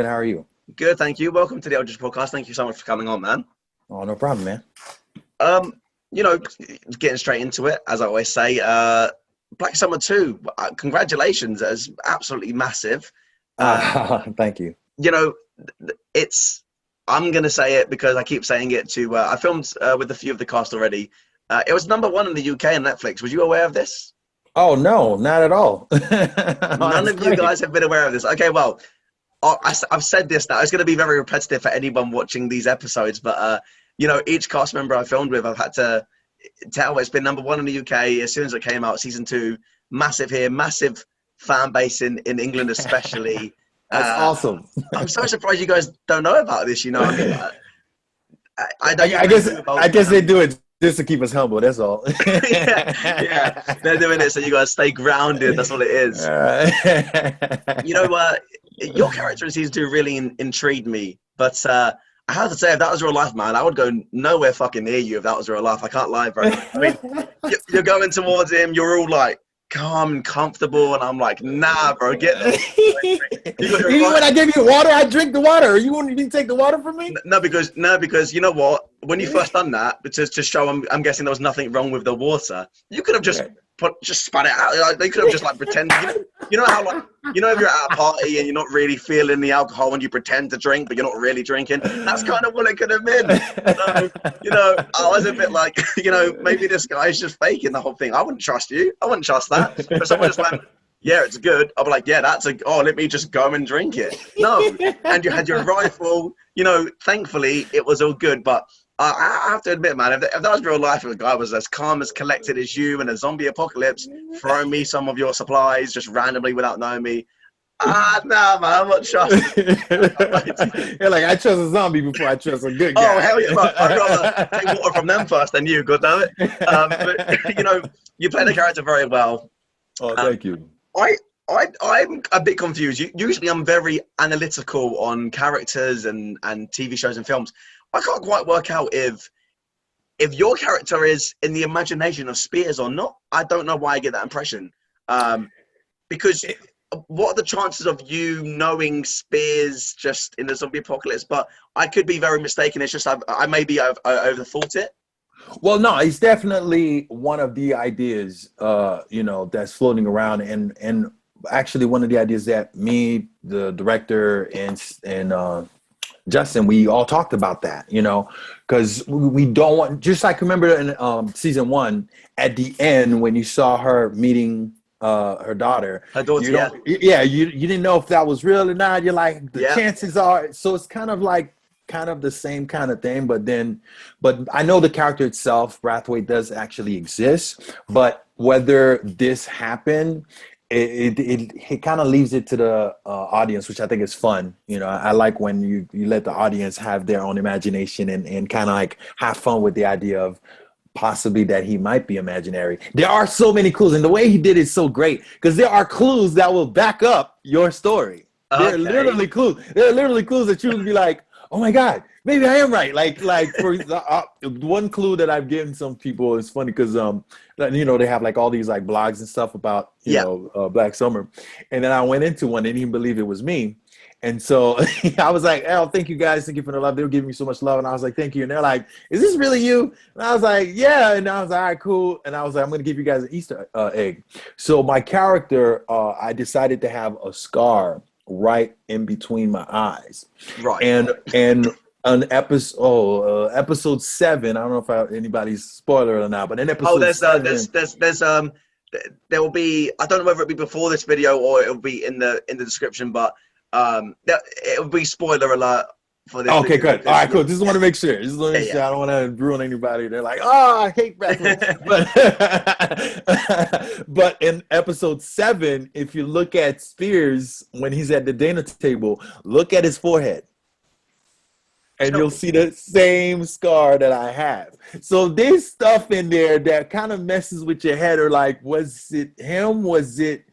good. How are you? Good, thank you. Welcome to the Eldridge podcast. Thank you so much for coming on, man. Oh, no problem, man. Um, getting straight into it, as I always say, Black Summer 2, congratulations. It's absolutely massive. Thank you. You know, it's, I'm going to say it because I keep saying it to, I filmed with a few of the cast already. It was #1 in the UK on Netflix. Was you aware of this? Oh, no, not at all. None of you guys have been aware of this. Okay, well, I've said this now. It's going to be very repetitive for anyone watching these episodes, but each cast member I filmed with, I've had to tell it's been #1 in the UK as soon as it came out. Season 2, massive here, massive fan base in England especially. That's awesome. I'm so surprised you guys don't know about this. I mean, I guess they do it just to keep us humble. That's all. yeah, they're doing it so you guys stay grounded. That's what it is. Your character in season 2 really intrigued me, but I have to say, if that was real life, man, I would go nowhere fucking near you if that was real life. I can't lie, bro. I mean, you're going towards him, you're all like calm and comfortable, and I'm like, nah, bro, get Even when I give you water, I drink the water. You didn't take the water from me? No, because you know what? When you first done that, to show I'm guessing there was nothing wrong with the water. You could have just spat it out. Like, they could have just like pretended. You know how if you're at a party and you're not really feeling the alcohol and you pretend to drink, but you're not really drinking. That's kind of what it could have been. So, I was a bit like, maybe this guy's just faking the whole thing. I wouldn't trust you. I wouldn't trust that. If someone just went, yeah, it's good, I'll be like, yeah, let me just go and drink it. No, and you had your rifle. Thankfully it was all good, but I have to admit, man, if that was real life, if a guy was as calm, as collected as you in a zombie apocalypse, throwing me some of your supplies just randomly without knowing me, nah, man, I'm not trusting. You're like, I trust a zombie before I trust a good guy. Oh, hell yeah. Look, I'd rather take water from them first than you, goddammit. But, you play the character very well. Oh, thank you. I'm a bit confused. Usually I'm very analytical on characters and TV shows and films. I can't quite work out if your character is in the imagination of Spears or not. I don't know why I get that impression. Because what are the chances of you knowing Spears just in the zombie apocalypse? But I could be very mistaken. It's just I maybe I overthought it. Well, no, it's definitely one of the ideas, that's floating around, and actually one of the ideas that me, the director, and Justin, we all talked about that, because we don't want, just like remember in season 1, at the end when you saw her meeting her daughter, you didn't know if that was real or not. You're like, the chances are, so it's kind of the same kind of thing, but I know the character itself, Brathwaite, does actually exist, but whether this happened, it kind of leaves it to the audience, which I think is fun. I like when you let the audience have their own imagination and kind of like have fun with the idea of possibly that he might be imaginary. There are so many clues, and the way he did it is so great because there are clues that will back up your story. Okay. There are literally clues that you would be like, oh my God, maybe I am right. Like for one clue that I've given some people is funny because they have like all these like blogs and stuff about Black Summer, and then I went into one and didn't believe it was me, and so I was like, oh, thank you guys, thank you for the love. They were giving me so much love, and I was like, thank you. And they're like, is this really you? And I was like, yeah. And I was like, all right, cool. And I was like, I'm gonna give you guys an Easter egg. So my character, I decided to have a scar right in between my eyes, right, and on episode 7, I don't know if anybody's spoiler or not, but in episode 7, there will be, I don't know whether it'll be before this video or it'll be in the description, but it'll be spoiler alert for this. Okay, good. All right, cool. Just want to make sure. I don't want to ruin anybody. They're like, oh, I hate wrestling. but in episode 7, if you look at Spears when he's at the dinner table, look at his forehead. And you'll see the same scar that I have. So there's stuff in there that kind of messes with your head, or like, was it him? Was it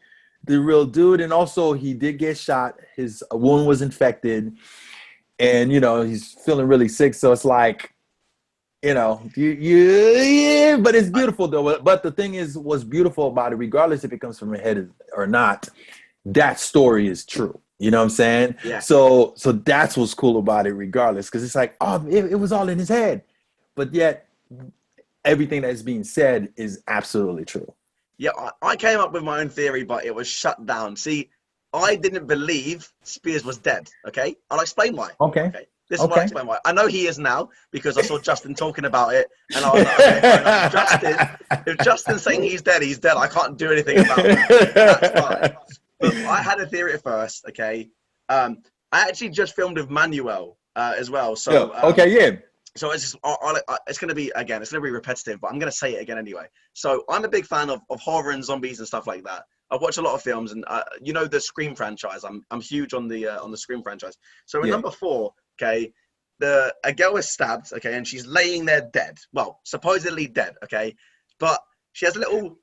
the real dude? And also, he did get shot. His wound was infected. And, he's feeling really sick. So it's like, but it's beautiful, though. But the thing is, what's beautiful about it, regardless if it comes from your head or not, that story is true. You know what I'm saying? Yeah. So that's what's cool about it, regardless, because it's like, oh, it was all in his head, but yet everything that's being said is absolutely true. Yeah, I came up with my own theory, but it was shut down. See, I didn't believe Spears was dead. Okay, I'll explain why. Okay. Okay, this is what I'll Okay. explain why. I know he is now because I saw Justin talking about it, and I was like, okay, fair enough. If Justin's saying he's dead, he's dead. I can't do anything about that. That's fine. But I had a theory at first. Okay, I actually just filmed with Manuel as well. So Okay, yeah. So it's just, it's going to be, again, it's going to be repetitive, but I'm going to say it again anyway. So I'm a big fan of horror and zombies and stuff like that. I watch a lot of films, and you know the Scream franchise. I'm huge on the Scream franchise. So in number 4, okay, a girl is stabbed, okay, and she's laying there dead. Well, supposedly dead, okay, but she has a little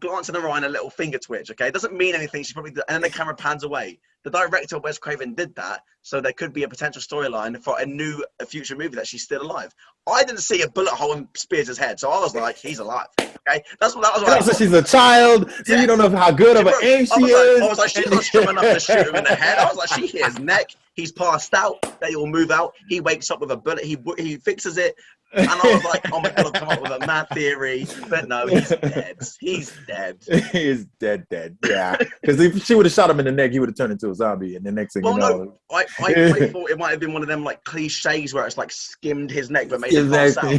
glance in her eye and a little finger twitch, okay. It doesn't mean anything. She's probably, and then the camera pans away. The director, Wes Craven, did that, so there could be a potential storyline for a future movie that she's still alive. I didn't see a bullet hole in Spears' head, so I was like, he's alive. Okay, that was what I thought. She's a child, so you don't know how good of an aim she is. I was like, she's not strong enough to shoot him in the head. I was like, she hit his neck. He's passed out. They all move out. He wakes up with a bullet. He fixes it. And I was like, oh my God, I've come up with a mad theory. But no, he's dead. He's dead. He is dead. Yeah. Because if she would have shot him in the neck, he would have turned into a zombie. And the next thing you know. No, I thought it might have been one of them like cliches where it's like skimmed his neck but made him pass out.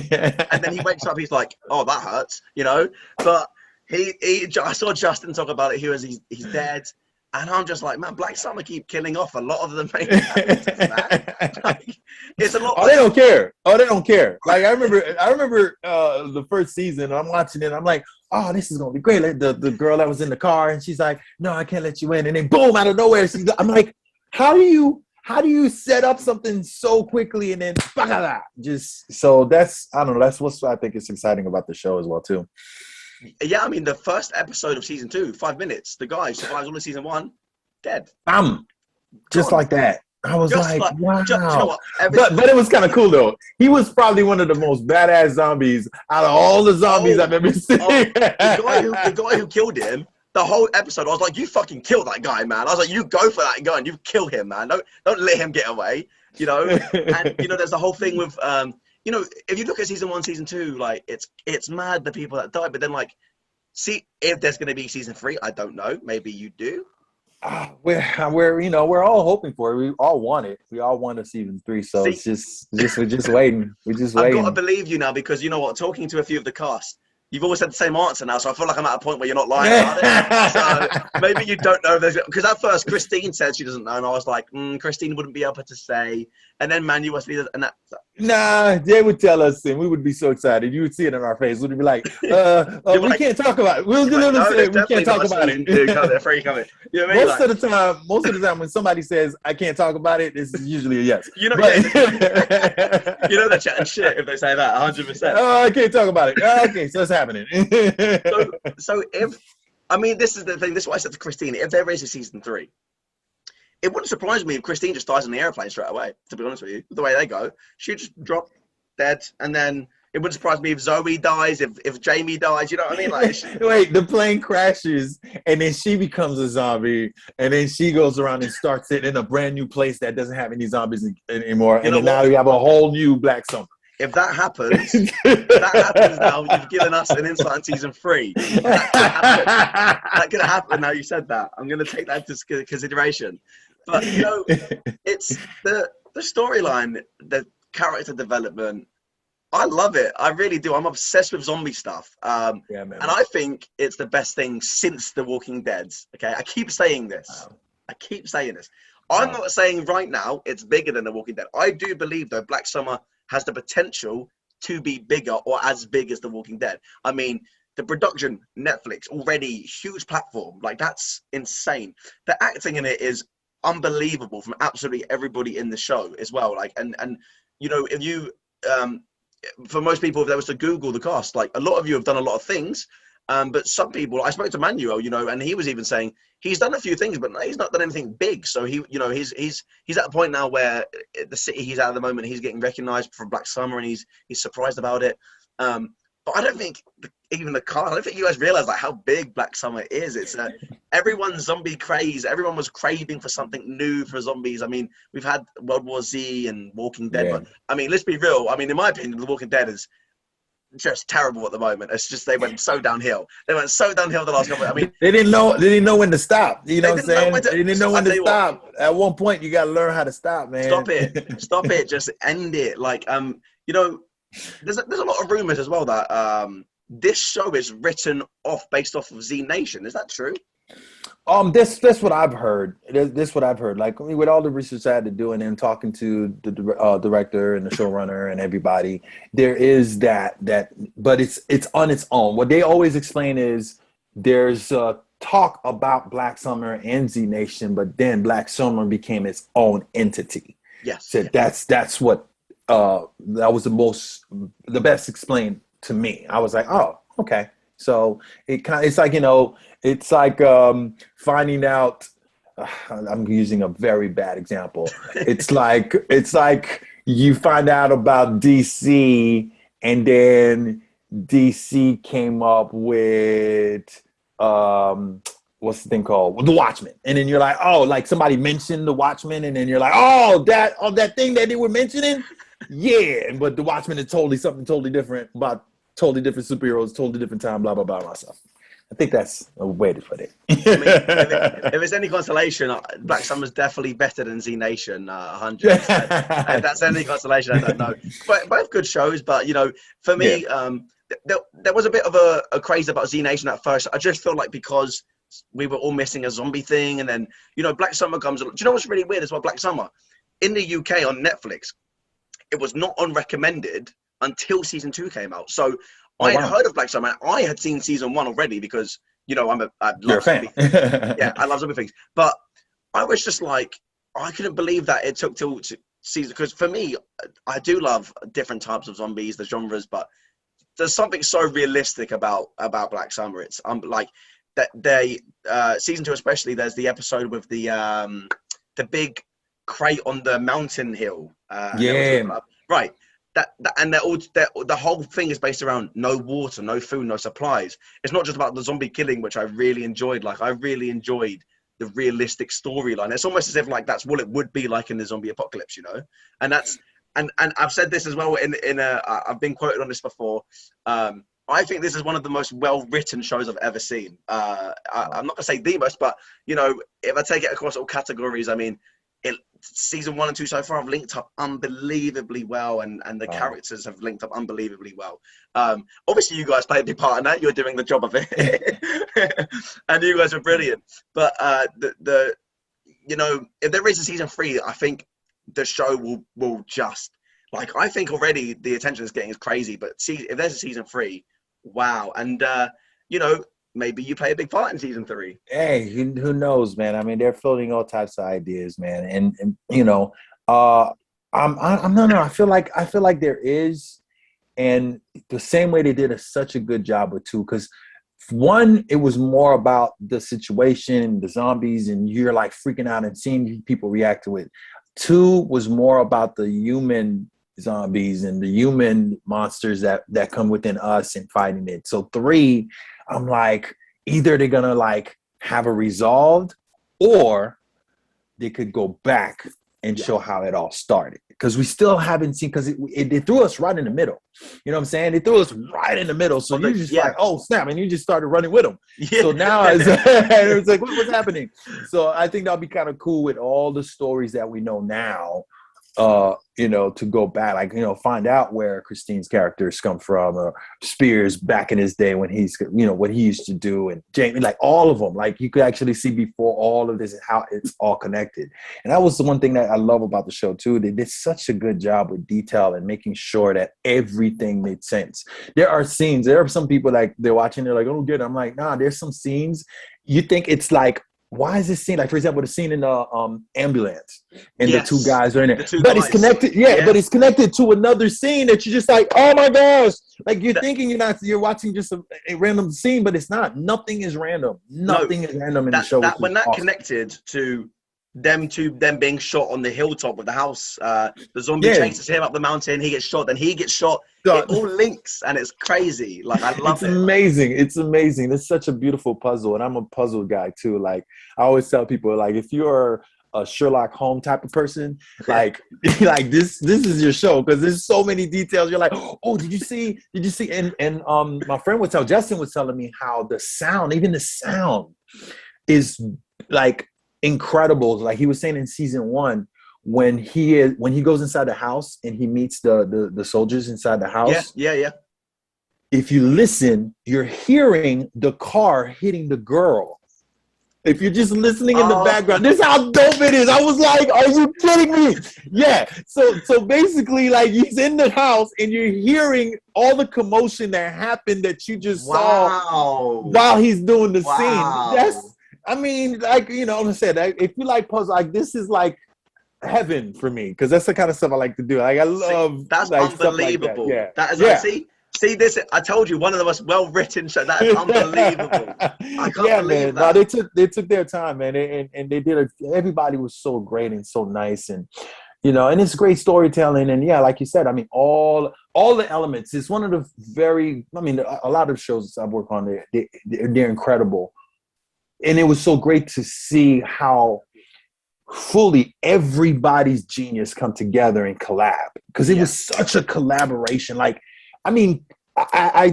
And then he wakes up, he's like, oh, that hurts, you know? But I saw Justin talk about it. He's dead. And I'm just like, man, Black Summer keep killing off a lot of the main characters, man. Like, it's a lot. Oh, they don't care. Like I remember the first season. I'm watching it. I'm like, oh, this is gonna be great. Like, the girl that was in the car, and she's like, no, I can't let you in. And then boom, out of nowhere, I'm like, how do you set up something so quickly and then just so that's, I don't know. That's what I think is exciting about the show as well too. Yeah, I mean, the first episode of season 2, 5 minutes, the guy survives all of season 1, dead. Bam! Just like that. I was like, wow. You know what? But it was kind of cool, though. He was probably one of the most badass zombies out of all the zombies I've ever seen. The guy who killed him, the whole episode, I was like, you fucking kill that guy, man. I was like, you go for that gun. You kill him, man. Don't let him get away, you know? And, you know, there's the whole thing with... you know, if you look at season 1, season 2, like it's mad the people that died, but then like, see if there's going to be season 3. I don't know. Maybe you do. We're all hoping for it. We all want it. We all want a season 3. So it's just we're just waiting. We're just waiting. I've got to believe you now because you know what? Talking to a few of the cast, you've always had the same answer now, so I feel like I'm at a point where you're not lying about it. So maybe you don't know. Because at first Christine said she doesn't know, and I was like, Christine wouldn't be able to say. And then Manuel said, and that. Nah, they would tell us, and we would be so excited. You would see it in our face. We'd be like, we can't talk about it. We'll deliver it. We can't talk about it. They're free coming. You know what I mean? Most of the time, when somebody says I can't talk about it, it's usually a yes. You know, you know they're chatting shit if they say that. 100%. Oh, I can't talk about it. Okay, so it's happening. so if this is the thing. This is what I said to Christine. If there is a season 3. It wouldn't surprise me if Christine just dies on the airplane straight away, to be honest with you. The way they go, she'd just drop dead, and then it wouldn't surprise me if Zoe dies, if Jamie dies, you know what I mean? Like, wait, the plane crashes, and then she becomes a zombie, and then she goes around and starts it in a brand new place that doesn't have any zombies anymore, and then now we have a whole new Black Summer. If that happens, now, you've given us an insight in season 3. That could happen now you said that. I'm going to take that into consideration. But, you know, it's the storyline, the character development. I love it. I really do. I'm obsessed with zombie stuff. Yeah, man. And I think it's the best thing since The Walking Dead. Okay, I keep saying this. Wow. I'm not saying right now it's bigger than The Walking Dead. I do believe, though, Black Summer has the potential to be bigger or as big as The Walking Dead. I mean, the production, Netflix, already huge platform. Like, that's insane. The acting in it is unbelievable from absolutely everybody in the show as well. Like, and you know, if you for most people, if they was to Google the cast, like a lot of you have done a lot of things, but some people, I spoke to Manuel, you know, and he was even saying he's done a few things, but he's not done anything big. So he, you know, he's at a point now where the city he's at the moment, he's getting recognized for Black Summer, and he's surprised about it. But I don't think even the car. I don't think you guys realize like how big Black Summer is. It's everyone's zombie craze. Everyone was craving for something new for zombies. I mean, we've had World War Z and Walking Dead, but I mean, let's be real. I mean, in my opinion, The Walking Dead is just terrible at the moment. It's just they went so downhill. They went so downhill the last couple. I mean, they didn't know when to stop. You know what I'm saying? They didn't know when to stop. What, at one point, you got to learn how to stop, man. Stop it. Just end it. Like, you know, there's a lot of rumors as well that this show is written based off of Z Nation. Is that true? That's what I've heard. This what I've heard. Like with all the research I had to do, and then talking to the director and the showrunner and everybody, there is that. But it's on its own. What they always explain is there's talk about Black Summer and Z Nation, but then Black Summer became its own entity. Yes. So that's what that was the best explained to me. I was like, oh, okay. So it's like, you know, it's like finding out. I'm using a very bad example. It's like you find out about DC, and then DC came up with what's the thing called? The Watchmen, and then you're like, oh, like somebody mentioned the Watchmen, and then you're like, oh, that thing that they were mentioning, yeah. But the Watchmen is something totally different about. Totally different superheroes, totally different time, blah, blah, blah, myself. I think that's a way to put it. I mean, if it's any consolation, Black Summer's definitely better than Z Nation, 100%. If that's any consolation, I don't know. But both good shows, but, you know, for me, there was a bit of a craze about Z Nation at first. I just feel like because we were all missing a zombie thing, and then, you know, Black Summer comes along. Do you know what's really weird as well? Black Summer, in the UK on Netflix, it was not on recommended until season 2 came out. So I had heard of Black Summer. I had seen season 1 already because, you know, I love zombie things. Yeah, I love zombie things. But I was just like, I couldn't believe that it took till season, because for me, I do love different types of zombies, the genres, but there's something so realistic about Black Summer. It's like that they season 2 especially. There's the episode with the big crate on the mountain hill. Right. And the whole thing is based around no water, no food, no supplies. It's not just about the zombie killing, which I really enjoyed. Like, I really enjoyed the realistic storyline. It's almost as if like that's what it would be like in the zombie apocalypse, you know. And that's and I've said this as well I've been quoted on this before. I think this is one of the most well-written shows I've ever seen. I'm not gonna say the most, but you know, if I take it across all categories, I mean, season 1 and 2 so far have linked up unbelievably well, and the characters have linked up unbelievably well. Obviously you guys played a big part in that. You're doing the job of it. And you guys are brilliant. But the you know, if there is a season 3, I think the show will just, like, I think already the attention it's getting is crazy, but if there's a season 3, wow. And you know, maybe you play a big part in season 3. Hey, who knows, man? I mean, they're floating all types of ideas, man. And you know, I feel like there is, and the same way they did such a good job with 2, because 1, it was more about the situation, the zombies, and you're like freaking out and seeing people react to it. 2 was more about the human zombies and the human monsters that come within us and fighting it. So 3, I'm like, either they're gonna like have it resolved, or they could go back and show how it all started. Because we still haven't seen, because it threw us right in the middle. You know what I'm saying? They threw us right in the middle. So you're just like, oh snap, and you just started running with them. Yeah. So now it's like, what's happening? So I think that'll be kind of cool with all the stories that we know now. You know, to go back, like, you know, find out where Christine's characters come from, or Spears back in his day when he's, you know, what he used to do, and Jamie, like all of them, like you could actually see before all of this and how it's all connected. And that was the one thing that I love about the show too. They did such a good job with detail and making sure that everything made sense. There are some people like they're watching, they're like, oh, good. I'm like, nah, there's some scenes you think it's like, why is this scene, like for example, the scene in the ambulance and the 2 guys are in it, but it's connected, but it's connected to another scene that you're just like, oh my gosh, like you're thinking you're watching just a random scene, but it's not. Nothing is random. Nothing is random in the show. When that connected to them being shot on the hilltop with the house. The zombie Yeah. chases him up the mountain. He gets shot. Then he gets shot. So- It all links, and it's crazy. Like I love it's it. amazing. It's amazing. It's such a beautiful puzzle, and I'm a puzzle guy too. Like I always tell people, like if you're a Sherlock Holmes type of person, like like this is your show because there's so many details. You're like, oh, did you see? And my friend would tell Justin was telling me how the sound, even the sound, is like incredible. Like he was saying in season 1. When he goes inside the house and he meets the soldiers inside the house. Yeah. If you listen, you're hearing the car hitting the girl. If you're just listening in the background, this is how dope it is. I was like, are you kidding me? Yeah. So basically, like he's in the house and you're hearing all the commotion that happened that you just saw while he's doing the scene. That's, I mean, like, you know, I'm said, if you like puzzle, like this is like heaven for me because that's the kind of stuff I like to do. Like I love that's like, unbelievable. Like that. Yeah. That is like, see this. I told you, one of the most well-written shows. That is unbelievable. I can't believe that. No, they took their time, man, and they did. Everybody was so great and so nice, and you know, and it's great storytelling. And yeah, like you said, I mean, all the elements. It's one of the very. I mean, a lot of shows I've worked on, they're incredible, and it was so great to see how fully everybody's genius come together and collab because it was such a collaboration. Like, I mean, I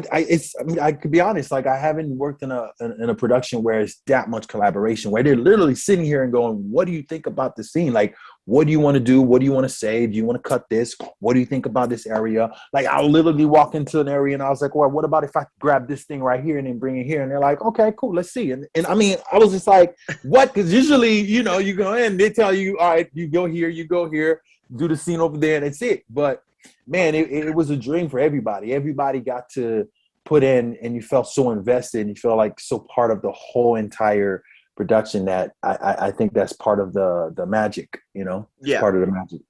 could be honest, like I haven't worked in a production where it's that much collaboration, where they're literally sitting here and going, what do you think about the scene? Like, what do you want to do? What do you want to say? Do you want to cut this? What do you think about this area? Like, I'll literally walk into an area and I was like, well, what about if I grab this thing right here and then bring it here? And they're like, okay, cool, let's see. And I mean, I was just like, what? Because usually, you know, you go in, they tell you, all right, you go here, do the scene over there, and that's it. But man, it was a dream for everybody. Everybody got to put in, and you felt so invested, and you felt like so part of the whole entire production that I think that's part of the magic, you know? It's part of the magic.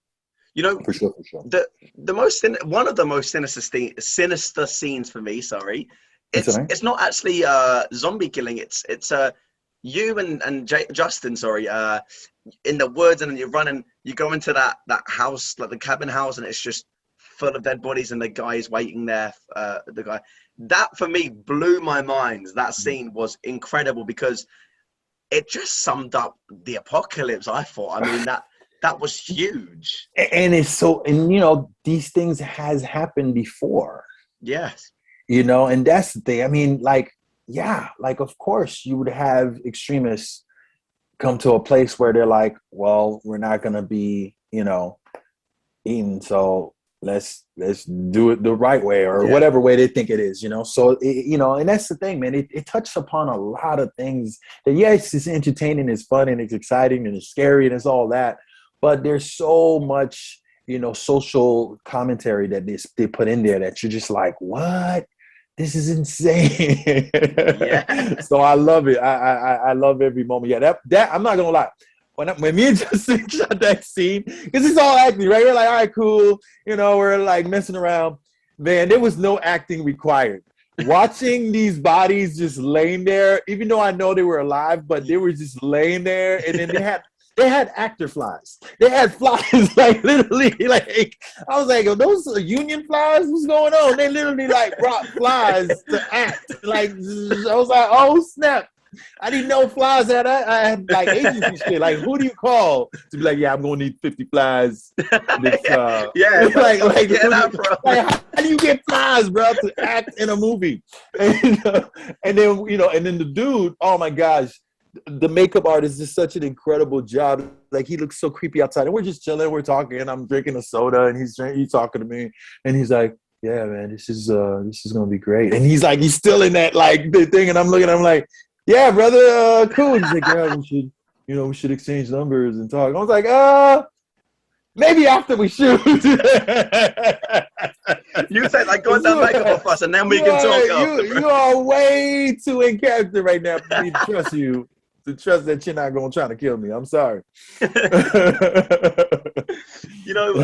You know, for sure. One of the most sinister scenes for me, it's not actually zombie killing. It's you and Justin, in the woods, and then you go into that house, like the cabin house, and it's just full of dead bodies, and the guy's waiting there. The guy that for me blew my mind. That scene was incredible because it just summed up the apocalypse. I thought. I mean that was huge. And it's so, and you know, these things has happened before. Yes. You know, and that's the thing. I mean, like, yeah, like of course you would have extremists come to a place where they're like, well, we're not gonna be, you know, eaten, so let's do it the right way or whatever way they think it is, you know. So you know, and that's the thing, man. It touches upon a lot of things that yes, it's entertaining, it's fun, and it's exciting, and it's scary, and it's all that. But there's so much, you know, social commentary that they put in there that you're just like, what? This is insane. So I love it. I love every moment. Yeah, that I'm not gonna lie. When me and Justin shot that scene, because it's all acting, right? We're like, all right, cool. You know, we're like messing around. Man, there was no acting required. Watching these bodies just laying there, even though I know they were alive, but they were just laying there. And then they had actor flies. They had flies, like literally, like I was like, are those union flies? What's going on? They literally like brought flies to act. Like I was like, oh snap. I didn't know flies had like agency shit. Like, who do you call to be like, yeah, I'm gonna need 50 flies. This, like how do you get flies, bro, to act in a movie? And then you know, and then the dude, oh my gosh, the makeup artist did such an incredible job. Like he looks so creepy outside, and we're just chilling, we're talking, and I'm drinking a soda, and he's talking to me, and he's like, yeah, man, this is gonna be great. And he's like, he's still in that like the thing, and I'm looking, I'm like, yeah, brother, cool. He's like, yeah, we should exchange numbers and talk. I was like, maybe after we shoot. You said like, go and that makeup off us, and then we can talk. You are way too in character right now for me to trust you. To trust that you're not gonna try to kill me. I'm sorry. You know,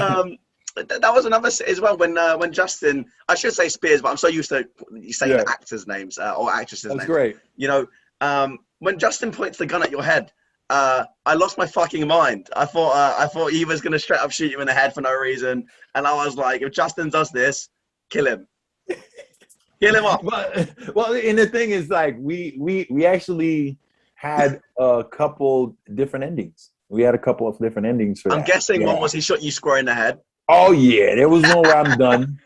that was another as well when Justin, I should say Spears, but I'm so used to you saying the actors' names or actresses' names. That's great. You know, when Justin points the gun at your head, I lost my fucking mind. I thought he was gonna straight up shoot you in the head for no reason, and I was like, if Justin does this, kill him, kill him off. Well, and the thing is, like, we actually had a couple different endings. We had a couple of different endings for that. I'm guessing one was he shot you square in the head. Oh yeah, there was one where I'm done,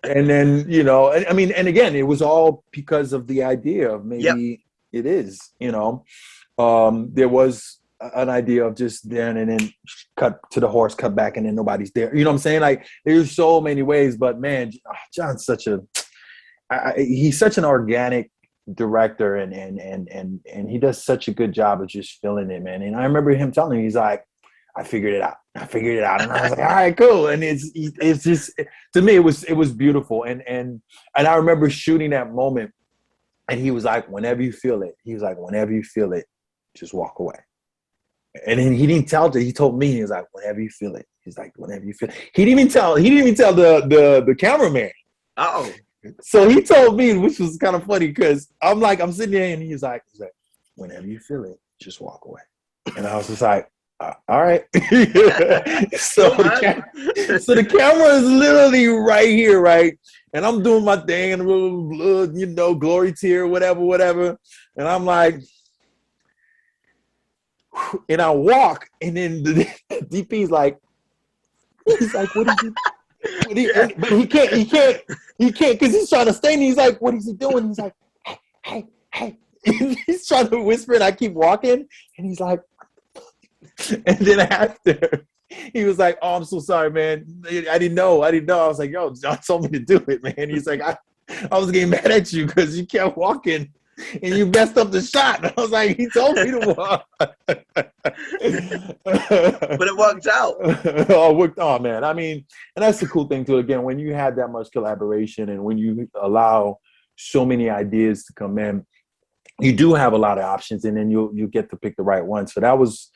and then I mean, and again, it was all because of the idea of maybe it is, there was an idea of just then and then cut to the horse, cut back, and then nobody's there. You know what I'm saying? Like, there's so many ways, but man, John's he's such an organic director, and he does such a good job of just filling it, man. And I remember him telling me, he's like, I figured it out. And I was like, all right, cool. And it's just, to me, it was beautiful. And I remember shooting that moment, and he was like, whenever you feel it, just walk away. And then he didn't tell he told me, he was like, whenever you feel it. He's like, whenever you feel it. He didn't even tell the cameraman. Oh. So he told me, which was kind of funny, because I'm sitting there, and he's like, whenever you feel it, just walk away. And I was just like, all right. So the camera is literally right here, right? And I'm doing my thing, and glory tear, whatever. And I'm like, and I walk, and then the DP's like, what is it? But he can't, because he's trying to stay. And he's like, what is he doing? He's like, hey. He's trying to whisper, and I keep walking, and he's like, and then after, he was like, oh, I'm so sorry, man. I didn't know. I was like, yo, John told me to do it, man. He's like, I was getting mad at you because you kept walking and you messed up the shot. And I was like, he told me to walk. But it worked out. Oh, man. I mean, and that's the cool thing, too. Again, when you have that much collaboration and when you allow so many ideas to come in, you do have a lot of options, and then you get to pick the right one. So that was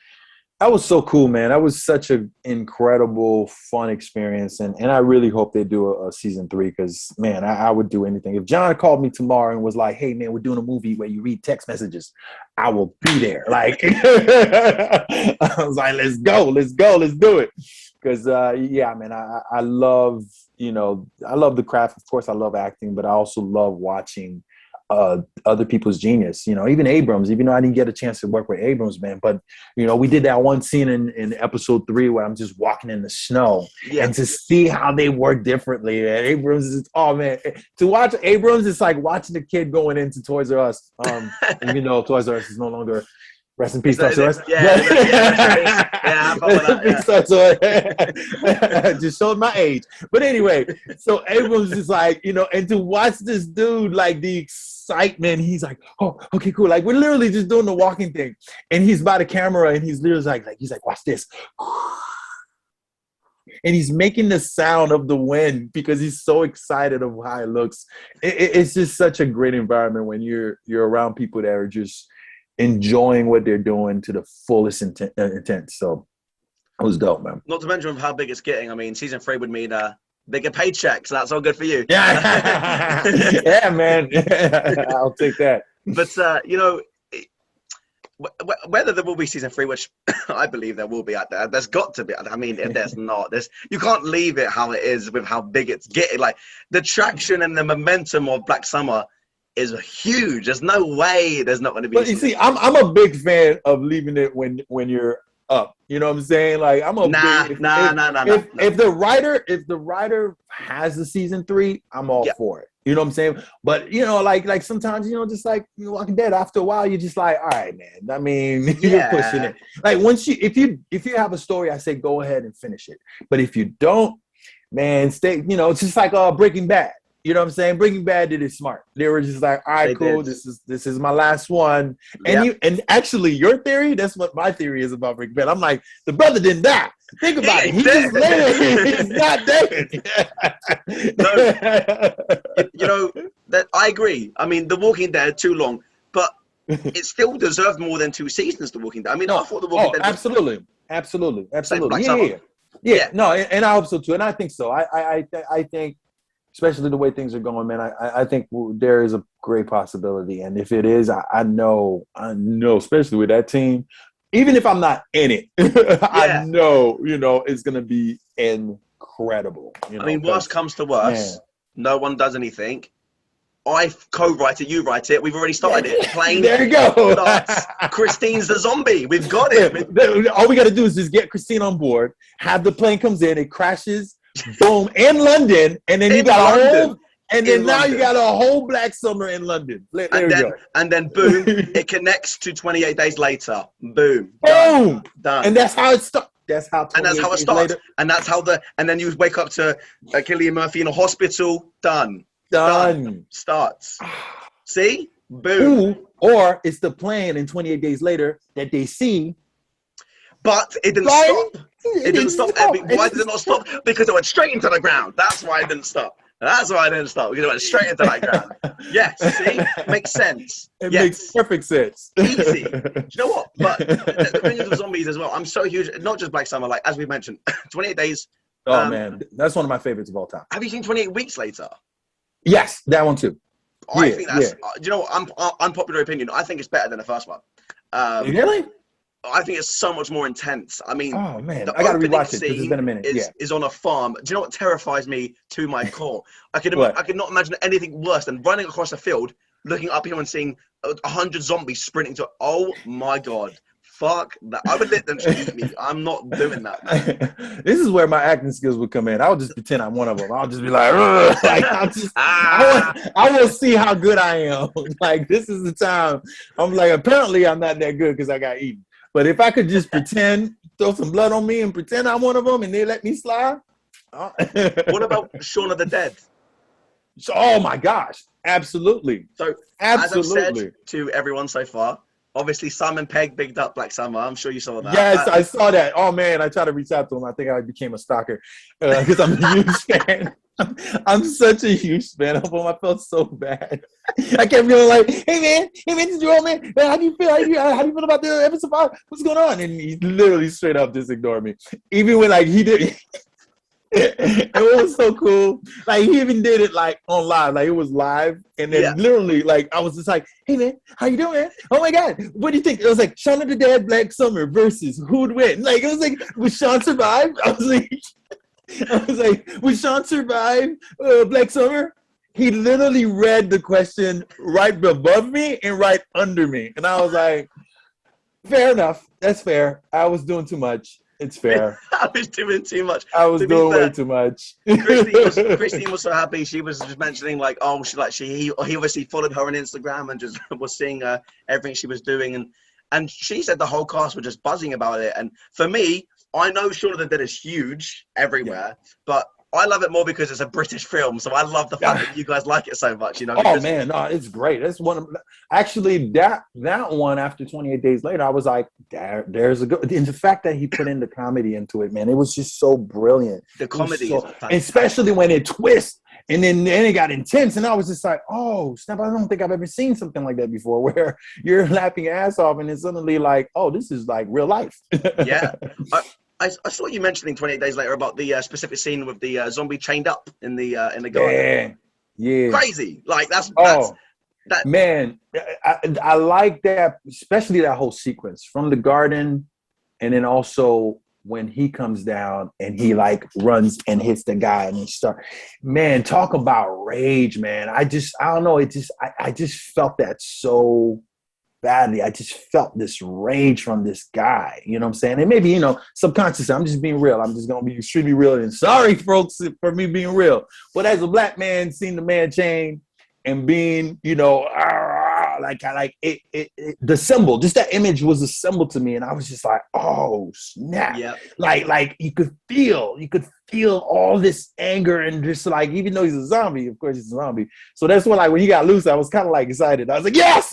so cool, man. That was such an incredible, fun experience. And I really hope they do a season 3, because, man, I would do anything. If John called me tomorrow and was like, hey, man, we're doing a movie where you read text messages, I will be there. Like, I was like, let's do it. Because, yeah, man, I love, I love the craft. Of course, I love acting, but I also love watching other people's genius, even Abrams, even though I didn't get a chance to work with Abrams, man. But, we did that one scene in episode 3 where I'm just walking in the snow, and to see how they work differently. Man. Abrams is, oh man, to watch Abrams, it's like watching a kid going into Toys R Us. Even though Toys R Us is no longer, rest in peace, Toys R Us. Just showed my age. But anyway, so Abrams is like, and to watch this dude, like the excitement, he's like, oh, okay, cool. Like, we're literally just doing the walking thing. And he's by the camera, and he's literally like he's like, watch this. And he's making the sound of the wind because he's so excited of how it looks. It's just such a great environment when you're around people that are just enjoying what they're doing to the fullest intent. So it was dope, man. Not to mention how big it's getting. I mean, season 3 would mean bigger paycheck, so that's all good for you. Yeah, yeah, man. I'll take that. But whether there will be season 3, which I believe there will be out there, there's got to be. I mean, if there's not, you can't leave it how it is with how big it's getting. Like, the traction and the momentum of Black Summer is huge. There's no way there's not going to be. But you see, I'm a big fan of leaving it when you're up. You know what I'm saying? Like, I'm a if the writer has the season 3, I'm all for it. You know what I'm saying? But like sometimes, just like Walking Dead, after a while you're just like, all right, man. I mean, you're pushing it. Like, if you have a story, I say go ahead and finish it. But if you don't, man, stay. It's just like Breaking Bad. You know what I'm saying? Breaking Bad did it smart. They were just like, all right, cool. This is my last one. And and actually, your theory, that's what my theory is about Breaking Bad. I'm like, the brother didn't die. Think about it. He just literally, he's not dead. That I agree. I mean, The Walking Dead too long, but it still deserved more than 2 seasons. The Walking Dead. I mean, I thought The Walking Dead. Absolutely. Yeah. No, and I hope so too. And I think so. I think, especially the way things are going, man, I think there is a great possibility. And if it is, I know, especially with that team, even if I'm not in it, I Yeah. know, you know, it's gonna be incredible. You know, I mean, worst comes to worst, no one does anything. I co-write it, you write it. We've already started it. Plane there you go. starts. Christine's the zombie. We've got it. All we got to do is just get Christine on board. Have the plane comes in, it crashes, boom, in London, and then you got a whole. And then now you got a whole Black Summer in London. There we go. And then boom, it connects to 28 Days Later. Boom. Boom. Done. And that's how it starts. That's how. And that's how it starts. And that's how and then you wake up to Cillian Murphy in a hospital. Done. Starts. See? Boom. Or it's the plane in 28 Days Later that they see. But it didn't stop. It didn't stop. Why did it not stop? Because it went straight into the ground. That's why it didn't stop. That's why I didn't stop. Because it went straight into that ground. Yes, see? Makes sense. It makes perfect sense. Easy. Do you know what? But the thing is with zombies as well, I'm so huge, not just Black Summer, like as we mentioned, 28 Days. Oh, man. That's one of my favorites of all time. Have you seen 28 Weeks Later? Yes, that one too. I think that's, do you know what? Unpopular opinion. I think it's better than the first one. Really? I think it's so much more intense. I mean, oh man, I gotta rewatch it because it's been a minute. Is on a farm. Do you know what terrifies me to my core? I could not imagine anything worse than running across a field, looking up here and seeing 100 zombies sprinting to. Oh my god. Fuck that. I would let them eat me. I'm not doing that, man. This is where my acting skills would come in. I would just pretend I'm one of them. I'll just be like, I will see how good I am. Like, this is the time. I'm like, apparently I'm not that good because I got eaten. But if I could just pretend, throw some blood on me and pretend I'm one of them and they let me slide. What about Shaun of the Dead? Oh my gosh. Absolutely. So, absolutely. As I've said to everyone so far, obviously, Simon Pegg bigged up Black Summer. I'm sure you saw that. Yes, I saw that. Oh, man, I tried to reach out to him. I think I became a stalker because I'm a huge fan. I'm such a huge fan of him. I felt so bad. I kept feeling like, hey, man, did you all, man? How do you feel? How do you feel about the episode 5? What's going on? And he literally straight up just ignored me. Even when, like, he did it was so cool. Like, he even did it like on live, like it was live, and then literally, like, I was just like, "Hey man, how you doing, man? Oh my god, what do you think?" It was like Shaun of the Dead, Black Summer versus who'd win. Like, it was like, would Shaun survive? I was like, would Shaun survive Black Summer? He literally read the question right above me and right under me, and I was like, fair enough, that's fair. I was doing too much. It's fair. I was doing too much. I was doing way too much. Christine was so happy. She was just mentioning like, oh, he obviously followed her on Instagram and just was seeing everything she was doing, and she said the whole cast were just buzzing about it. And for me, I know Shaun of the Dead is huge everywhere, but I love it more because it's a British film, so I love the fact that you guys like it so much. You know? Oh man, no, it's great. That's one of actually that one after 28 Days Later. I was like, there's a good. And the fact that he put in the comedy into it, man, it was just so brilliant. The comedy, especially when it twists and then it got intense, and I was just like, oh snap! I don't think I've ever seen something like that before, where you're laughing your ass off, and it's suddenly like, oh, this is like real life. Yeah. I saw you mentioning 28 Days Later about the specific scene with the zombie chained up in the garden. Yeah. Crazy. Like that. Man, I like that, especially that whole sequence from the garden, and then also when he comes down and he like runs and hits the guy and he man, talk about rage, man. I don't know. I just felt that so badly. I just felt this rage from this guy, you know what I'm saying? And maybe, subconsciously, I'm just being real. I'm just going to be extremely real, and sorry, folks, for me being real. But as a black man, seeing the man chain and being, the symbol, just that image was a symbol to me. And I was just like, oh, snap. Yeah. Like you could feel all this anger, and just like, even though he's a zombie, of course he's a zombie. So that's when, like, when he got loose, I was kind of like excited. I was like, yes!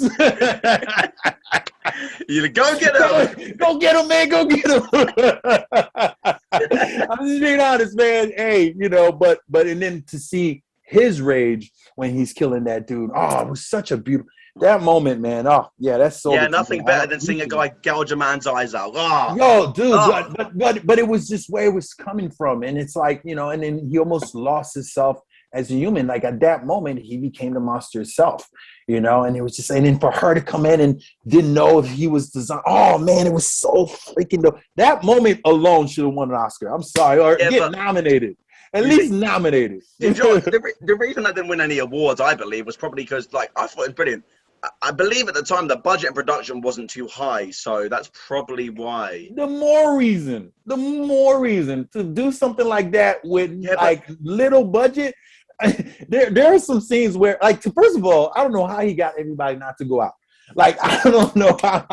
You go get him. Go get him, man. Go get him. I'm just being honest, man. Hey, but and then to see his rage when he's killing that dude. Oh, it was such a beautiful, that moment, man. Oh, yeah, that's so. Yeah, nothing better than seeing a guy gouge a man's eyes out. Oh. Yo, dude, but it was just where it was coming from, and it's like, and then he almost lost himself as a human. Like at that moment, he became the monster itself, you know. And it was just, and then for her to come in and didn't know if he was designed. Oh man, it was so freaking dope. That moment alone should have won an Oscar. I'm sorry, or get nominated. At least nominated. The reason I didn't win any awards, I believe, was probably because, like, I thought it was brilliant. I believe at the time the budget and production wasn't too high, so that's probably why. The more reason to do something like that with little budget. There are some scenes where, like, first of all, I don't know how he got everybody not to go out. Like, I don't know how,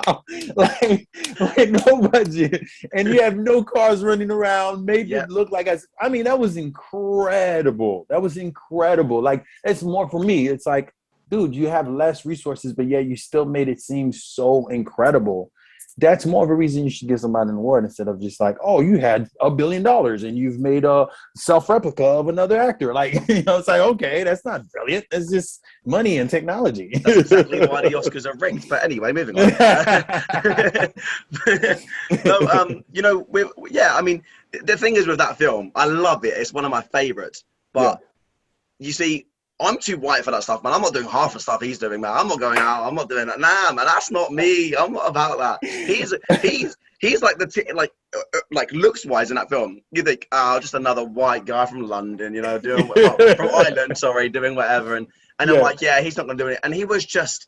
like with no budget, and you have no cars running around, made it look like I mean, that was incredible. Like, it's more for me. It's like, dude, you have less resources, but yet you still made it seem so incredible. That's more of a reason you should give somebody an award instead of just like, oh, you had $1 billion and you've made a self-replica of another actor. Like, you know, it's like, okay, that's not brilliant. It's just money and technology. That's exactly why the Oscars are rigged. But anyway, moving on. So, you know, I mean, the thing is with that film, I love it. It's one of my favorites. But you see, I'm too white for that stuff, man. I'm not doing half the stuff he's doing, man. I'm not going out. I'm not doing that. Nah, man, that's not me. I'm not about that. He's like like looks wise in that film. You think, oh, just another white guy from London, you know, doing from Ireland, sorry, doing whatever. And I'm like, yeah, he's not gonna do it. And he was just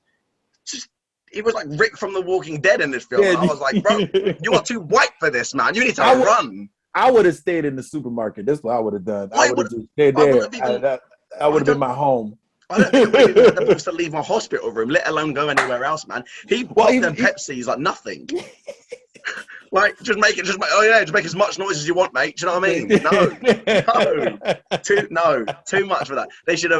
he was like Rick from The Walking Dead in this film. I was like, bro, you are too white for this, man. You need to run. I would have stayed in the supermarket. That's what I would have done. I would have just stayed there. That would have been my home. I don't think I would have to leave my hospital room, let alone go anywhere else, man. He bought them Pepsis like nothing. Like, just make as much noise as you want, mate. Do you know what I mean? No, too much for that. He should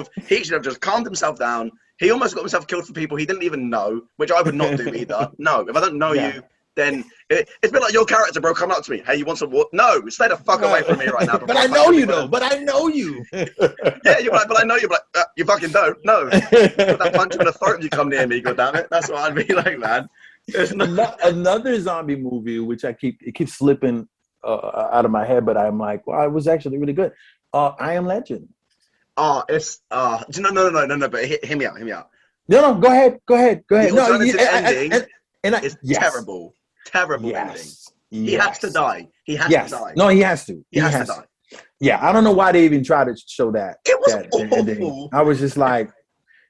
have just calmed himself down. He almost got himself killed for people he didn't even know, which I would not do either. No, if I don't know you, then it's a bit like your character, bro. Come up to me. Hey, you want some water? No, stay the fuck away from me right now. But I know you, though. But I know you. Yeah, you're like, but I know you. But you fucking don't. No. Put that punch in the throat if you come near me, goddammit. That's what I'd be like, man. Another zombie movie, which it keeps slipping out of my head, but I'm like, well, it was actually really good. I Am Legend. It's no. But hear me out. No, go ahead. The ending is terrible. Ending. He has to die. He has to die. No, he has to. He has to die. Yeah, I don't know why they even tried to show that. It was awful. I was just like,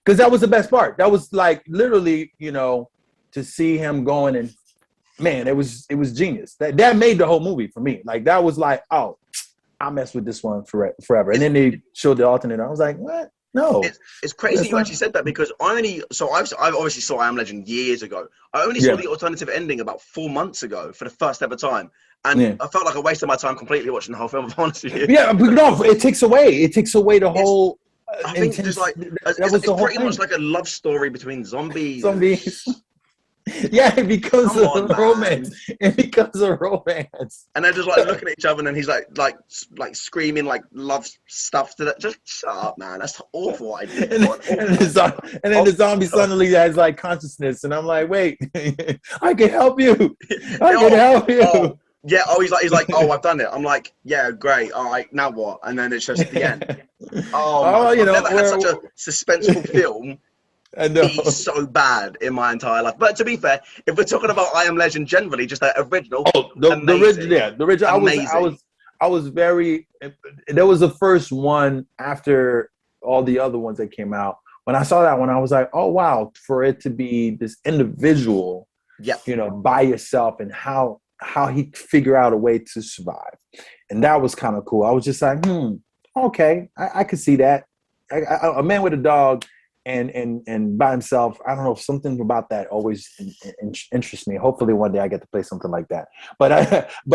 because that was the best part. That was like literally, you know, to see him going, and man, it was genius. That made the whole movie for me. Like, that was like, oh, I'll mess with this one forever. And then they showed the alternate. I was like, what? No. It's crazy you actually said that, because I obviously saw I Am Legend years ago. I only saw the alternative ending about 4 months ago for the first ever time. And I felt like I wasted my time completely watching the whole film, if I'm honest with you. Yeah, but no, it takes away the whole. I think it's like it's pretty much like a love story between zombies. Yeah, because of romance. And they're just like looking at each other, and then he's like screaming like love stuff to that. Just shut up, man. That's awful. And then the zombie suddenly has like consciousness, and I'm like, wait, I can help you. Yeah. He's like, oh, I've done it. I'm like, yeah, great. All right, now what? And then it's just the end. I've never had such a suspenseful film. I know. He's so bad in my entire life. But to be fair, if we're talking about I Am Legend generally, just that original. The original. I was very. There was the first one after all the other ones that came out. When I saw that one, I was like, oh wow, for it to be this individual, you know, by yourself, and how he figure out a way to survive, and that was kind of cool. I was just like, okay, I could see that. A man with a dog. And by himself, I don't know, something about that always interests me. Hopefully one day I get to play something like that. But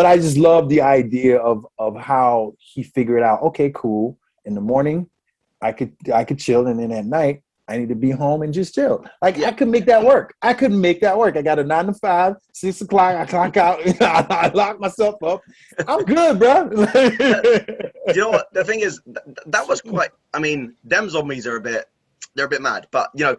I just love the idea of how he figured out, okay, cool. In the morning, I could chill, and then at night, I need to be home and just chill. Like, I could make that work. I got a 9 to 5, 6 o'clock, I clock out, I lock myself up. I'm good, bro. You know what? The thing is, that was quite, I mean, them zombies are they're a bit mad, but you know,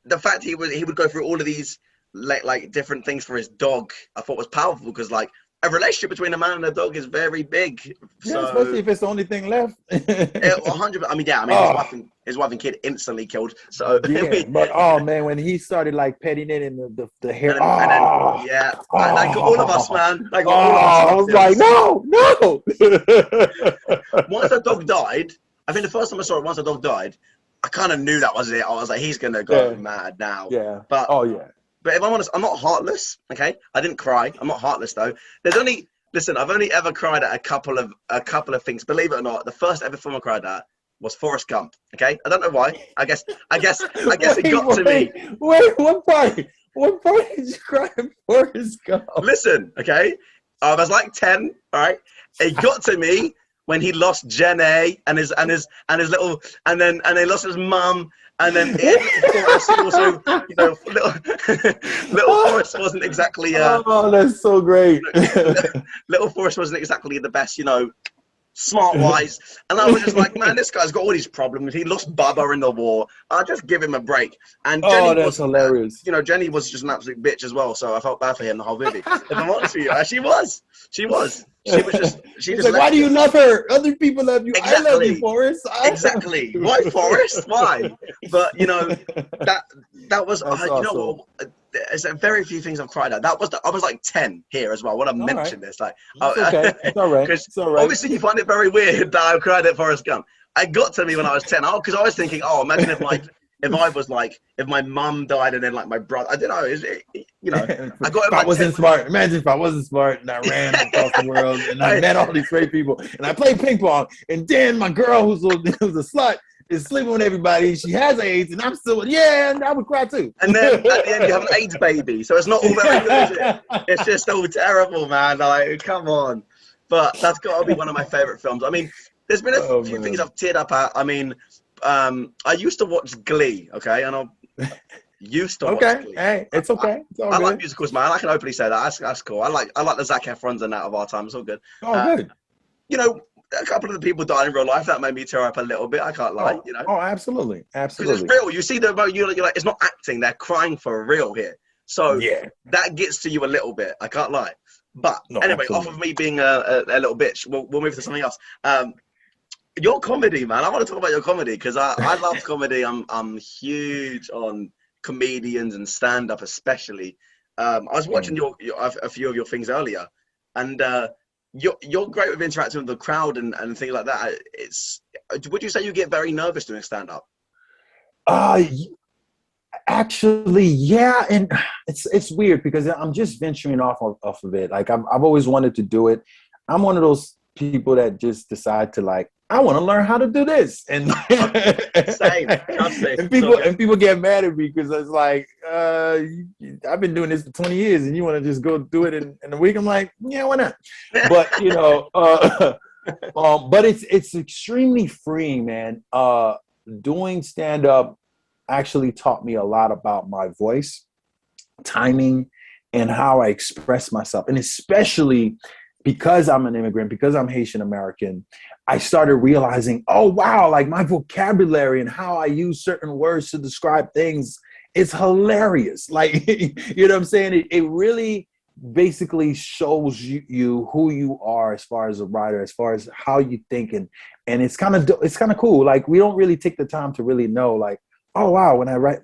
the fact he would go through all of these like different things for his dog, I thought was powerful, because like a relationship between a man and a dog is very big. Yeah, especially So if it's the only thing left. 100. I mean, yeah. I mean, Oh, his wife and kid instantly killed. So I yeah. mean, But oh man, when he started like petting it and the hair, and then oh, yeah, like all of us, oh, man. Like oh, all of us I loved was him. like, no, no. Once the dog died, I think the first time I saw it, once the dog died, I kind of knew that was it. I was like, he's gonna go Yeah, mad now. yeah. But Oh yeah. But if I'm honest, I'm not heartless. Okay, I didn't cry. I'm not heartless though. Listen. I've only ever cried at a couple of things. Believe it or not, the first ever film I cried at was Forrest Gump. Okay, I don't know why. I guess it got to me. Wait, what part? What part did you cry for his Gump? Listen, okay, I was like 10. All right, it got to me when he lost Jenny and his little and they lost his mum. And then in Forrest, also, little Forrest wasn't exactly. Oh, that's so great. Little Forrest wasn't exactly the best, smart wise. And I was just like, man, this guy's got all these problems. He lost Bubba in the war. I'll just give him a break. And Jenny that's hilarious. Jenny was just an absolute bitch as well. So I felt bad for him the whole movie. If I'm honest with you, she was. She was just like, why do you love her? Other people love you. Exactly. I love you, Forrest. Exactly. Why Forrest? Why? But that was awesome. you know what? There's very few things I've cried at. I was like 10 here as well. When I mentioned this, like, it's okay. It's all right. Because obviously you find it very weird that I cried at Forrest Gump. It got to me when I was 10. Because I was thinking, imagine if my mum died and then like my brother. I don't know. I got. If I wasn't smart. Imagine if I wasn't smart and I ran across the world and I met all these great people and I played ping pong and then my girl who's a slut is sleeping with everybody. She has AIDS and I'm still and I would cry too. And then at the end you have an AIDS baby, so it's not all very good, is it? It's just all terrible, man. Like, come on. But that's got to be one of my favorite films. I mean, there's been a few things I've teared up at. I mean, I used to watch Glee, okay, and I used to watch Glee. Hey, it's okay. It's all I good. like musicals, man. I can openly say that. That's cool. I like the Zac Efrons and that of our time. It's all good. Good. A couple of the people died in real life. That made me tear up a little bit. I can't lie. Oh, absolutely, because it's real. You see you're like, it's not acting. They're crying for real here. So that gets to you a little bit. I can't lie. But anyway, absolutely. off of me being a little bitch, we'll move to something else. Your comedy, man. I want to talk about your comedy because I love comedy. I'm huge on comedians and stand-up, especially. I was watching a few of your things earlier, and you're great with interacting with the crowd and things like that. Would you say you get very nervous doing stand-up? Actually, yeah, and it's weird because I'm just venturing off of it. Like I've always wanted to do it. I'm one of those people that just decide to like, I want to learn how to do this, and same. and people get mad at me because it's like, I've been doing this for 20 years, and you want to just go do it in a week. I'm like, yeah, why not? But but it's extremely freeing, man. Doing stand up actually taught me a lot about my voice, timing, and how I express myself, and especially because I'm an immigrant, because I'm Haitian American, I started realizing, oh, wow, like my vocabulary and how I use certain words to describe things is hilarious. Like, you know what I'm saying? It really basically shows you who you are as far as a writer, as far as how you think. And it's kind of cool. Like, we don't really take the time to really know, like, oh, wow, when I write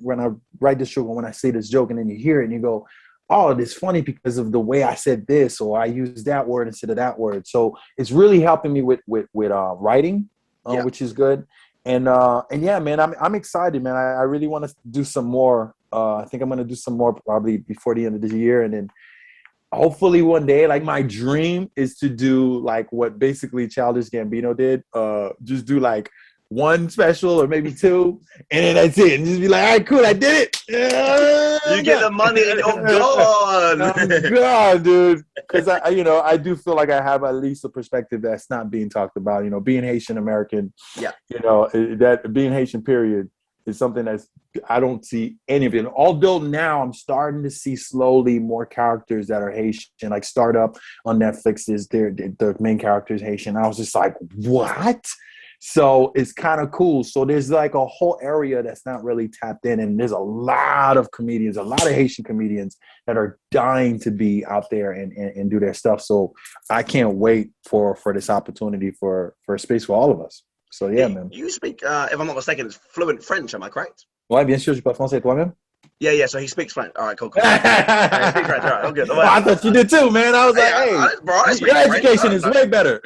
this joke, or when I say this joke, and then you hear it and you go, oh, it's funny because of the way I said this, or I used that word instead of that word. So it's really helping me with writing, which is good. And yeah, man, I'm excited, man. I really want to do some more. I think I'm going to do some more probably before the end of the year. And then hopefully one day, like my dream is to do like what basically Childish Gambino did. Just do like one special or maybe two, and then that's it. And just be like, all right, cool, I did it. You get the money and you're gone. Oh, God, dude. Because I do feel like I have at least a perspective that's not being talked about. Being Haitian American. Yeah. That being Haitian, period, is something that's I don't see any of it. Although now I'm starting to see slowly more characters that are Haitian, like Startup on Netflix is the main character is Haitian. I was just like, what? So it's kind of cool. So there's like a whole area that's not really tapped in, and there's a lot of comedians, a lot of Haitian comedians that are dying to be out there and do their stuff. So I can't wait for this opportunity for a space for all of us. So yeah, man. You speak, if I'm not mistaken, it's fluent French, am I correct? Ouais, bien sûr, je parle français toi-même. Yeah, so he speaks French. All right, cool. He speaks French, all right, I'm good. Oh, I thought you did too, man. I was like, hey, your education is way better.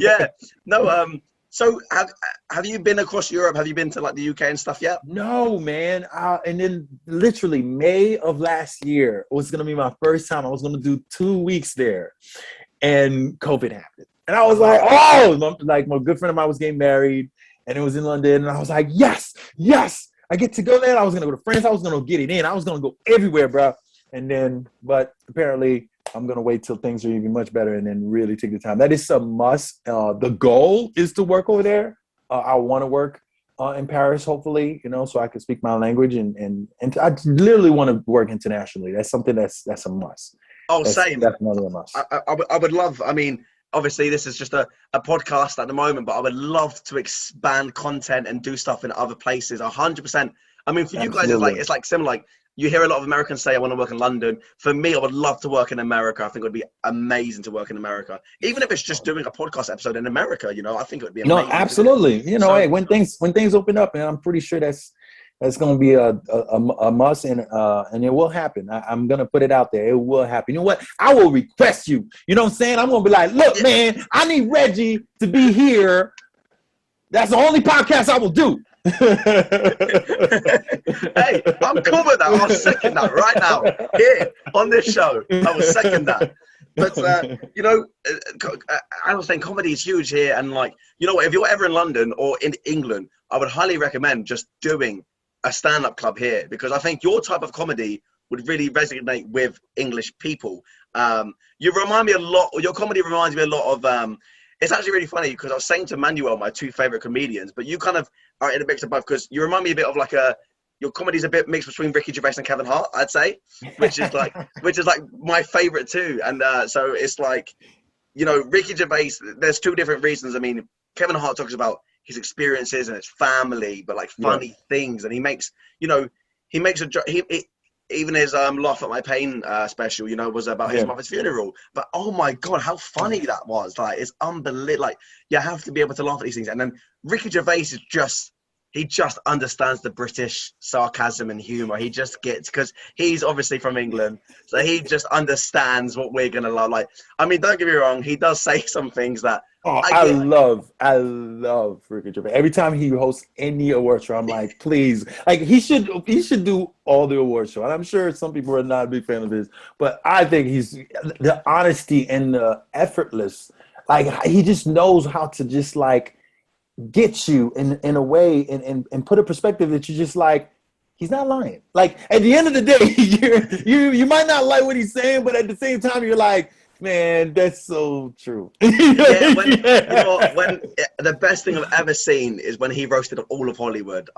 Yeah, no, so have you been across Europe? Have you been to like the UK and stuff yet? No, man. And then literally May of last year was going to be my first time. I was going to do 2 weeks there, and COVID happened. And I was like, oh, like my good friend of mine was getting married, and it was in London. And I was like, yes, I get to go there. I was going to go to France. I was going to get it in. I was going to go everywhere, bro. And then, but apparently I'm going to wait till things are even much better and then really take the time. That is a must. The goal is to work over there. I want to work in Paris, hopefully, so I can speak my language. And I literally want to work internationally. That's something that's a must. Oh, that's same. Definitely a must. I would love, I mean, obviously this is just a podcast at the moment, but I would love to expand content and do stuff in other places. 100%. I mean, for you guys, it's like similar. Like you hear a lot of Americans say, I want to work in London. For me, I would love to work in America. I think it would be amazing to work in America. Even if it's just doing a podcast episode in America, I think it would be amazing. No, absolutely. Hey, when things open up, and I'm pretty sure that's going to be a must, and it will happen. I'm going to put it out there. It will happen. You know what? I will request you. You know what I'm saying? I'm going to be like, look, man, I need Reggie to be here. That's the only podcast I will do. Hey, I'm cool with that. I'll second that right now here on this show. I will second that. But I was saying comedy is huge here, and like, you know what, if you're ever in London or in England, I would highly recommend just doing a stand-up club here, because I think your type of comedy would really resonate with English people. You remind me a lot, or your comedy reminds me a lot of it's actually really funny because I was saying to Manuel, my two favorite comedians, but you kind of are in a mix of both, because you remind me a bit of like your comedy's a bit mixed between Ricky Gervais and Kevin Hart, I'd say, which is like my favorite too. And so it's like, Ricky Gervais, there's two different reasons. I mean, Kevin Hart talks about his experiences and his family, but like funny things, and he makes a joke. Even his Laugh at My Pain special, was about his mother's funeral. But oh my God, how funny that was. Like, it's unbelievable. Like, you have to be able to laugh at these things. And then Ricky Gervais is he just understands the British sarcasm and humor. He just gets, because he's obviously from England, so he just understands what we're going to love. Like, I mean, don't get me wrong, he does say some things that I love Ricky Gervais. Every time he hosts any award show, I'm like, please, like he should do all the award show. And I'm sure some people are not a big fan of his, but I think he's the honesty and the effortless. Like, he just knows how to just like get you in a way and put a perspective that you're just like, he's not lying. Like, at the end of the day, you might not like what he's saying, but at the same time, you're like, man, that's so true. When the best thing I've ever seen is when he roasted all of Hollywood.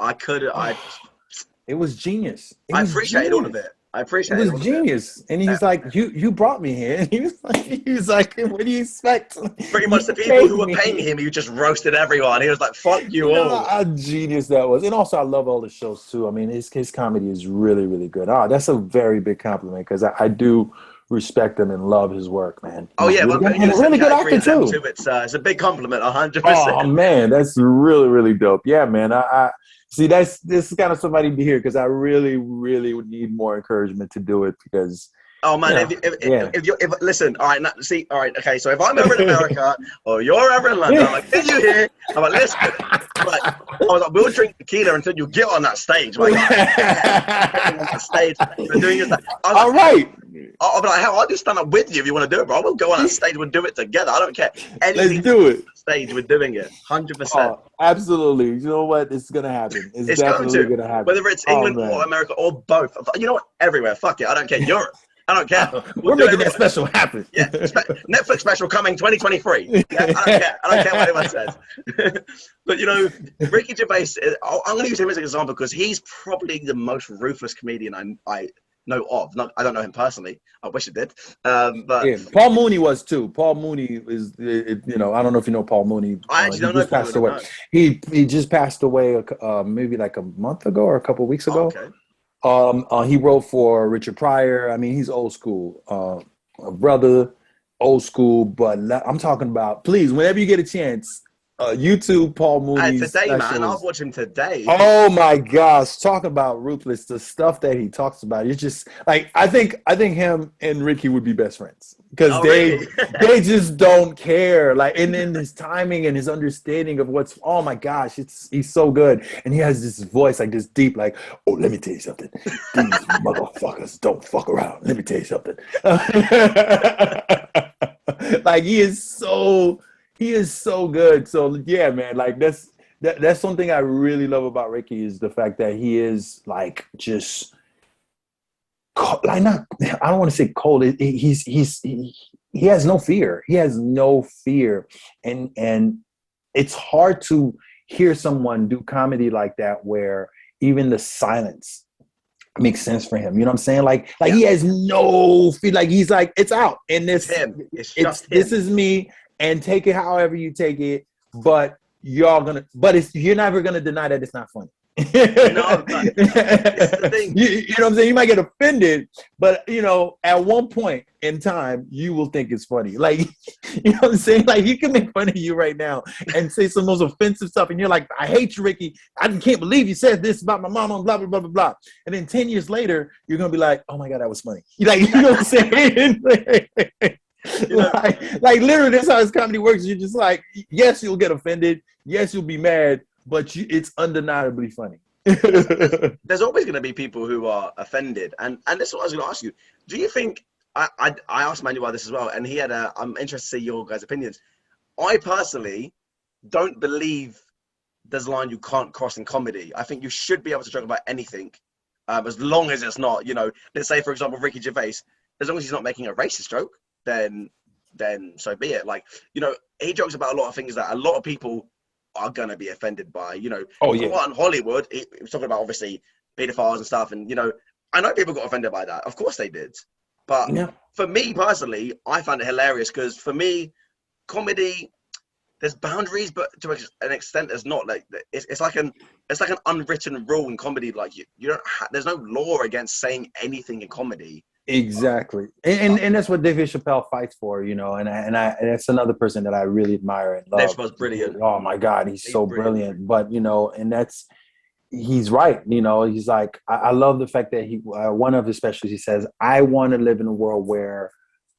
It was genius. I appreciated all of it. It was genius. And he's like, you brought me here. And he was like, what do you expect? Pretty much the people who were paying him, he just roasted everyone. He was like, fuck you all. How genius that was. And also, I love all the shows too. I mean, his comedy is really, really good. That's a very big compliment, because I do respect him and love his work, man. Oh yeah, he's a really good actor too. It's a big compliment, 100%. Oh man, that's really, really dope. Yeah, man. I see, this is kind of somebody to be here, because I really, really would need more encouragement to do it, because. Oh man, if listen, all right, okay. So if I'm ever in America or you're ever in London, I'm like, get you here. I'm like, listen, I was like, we'll drink tequila until you get on that stage. Like, on that stage, doing your stuff. All right. I'll be like, hell, I'll just stand up with you if you want to do it, bro. We'll go on that stage. We'll do it together. I don't care. Let's do it. Stage, we're doing it. 100%. Oh, absolutely. You know what? It's gonna happen. It's definitely gonna happen. Whether it's England or America or both. You know what? Everywhere. Fuck it. I don't care. Europe. I don't care. We're making that special happen. Yeah, Netflix special coming 2023. Yeah, I don't care. I don't care what anyone says. But Ricky Gervais, I'm going to use him as an example, because he's probably the most ruthless comedian I know of. Not, I don't know him personally. I wish I did. But Yeah, Paul Mooney was too. Paul Mooney is, you know, I don't know if you know Paul Mooney. I actually He don't know just Paul passed Mooney. away. No. He just passed away maybe like a month ago or a couple of weeks Oh, ago. okay. He wrote for Richard Pryor. I mean, he's old school, a brother, old school. But I'm talking about, please, whenever you get a chance, YouTube Paul Mooney's Today, man, I'll specials. watch him today. Oh my gosh, talk about ruthless. The stuff that he talks about, it's just like I think him and Ricky would be best friends because Oh, really? they just don't care. Like and then his timing and his understanding of what's oh my gosh, he's so good. And he has this voice like this deep, like, oh, let me tell you something. These motherfuckers don't fuck around. Let me tell you something. Like he is so good. So yeah, man, like that's something I really love about Ricky is the fact that he is like just like not I don't want to say cold. He has no fear. He has no fear, and it's hard to hear someone do comedy like that where even the silence makes sense for him. You know what I'm saying? Like Yeah. he has no fear. Like he's like it's out, and It's him. It's it's just him. this is me, and take it however you take it, but you're never gonna deny that it's not funny. No, but this is the thing. You know what I'm saying? You might get offended, but you know, at one point in time, you will think it's funny. Like, you know what I'm saying? Like, you can make fun of you right now and say some most offensive stuff, and you're like, "I hate you, Ricky. I can't believe you said this about my mom and blah blah blah blah blah." And then 10 years later, you're gonna be like, "Oh my god, that was funny." Like, you know what I'm saying? You know, like literally, that's how his comedy works. You're just like, yes, you'll get offended. Yes, you'll be mad, but it's undeniably funny. there's always going to be people who are offended, and this is what I was going to ask you. Do you think I asked Manuel this as well, and he had I'm interested to see your guys' opinions. I personally don't believe there's a line you can't cross in comedy. I think you should be able to joke about anything, as long as it's not, you know, let's say for example Ricky Gervais, as long as he's not making a racist joke, then so be it. Like, you know, he jokes about a lot of things that a lot of people are gonna be offended by. You know, Oh yeah, in Hollywood, he was talking about obviously pedophiles and stuff, and you know, I know people got offended by that. Of course they did, but yeah. for me personally, I found it hilarious because for me, comedy, there's boundaries, but to an extent, there's not. Like it's like an unwritten rule in comedy. Like you don't there's no law against saying anything in comedy. Exactly, and that's what David Chappelle fights for, you know, and that's another person that I really admire and Dave love. Chappelle's brilliant. Oh my God, he's so brilliant. But you know, and he's right. You know, he's like I love the fact that he one of his specials he says, "I want to live in a world where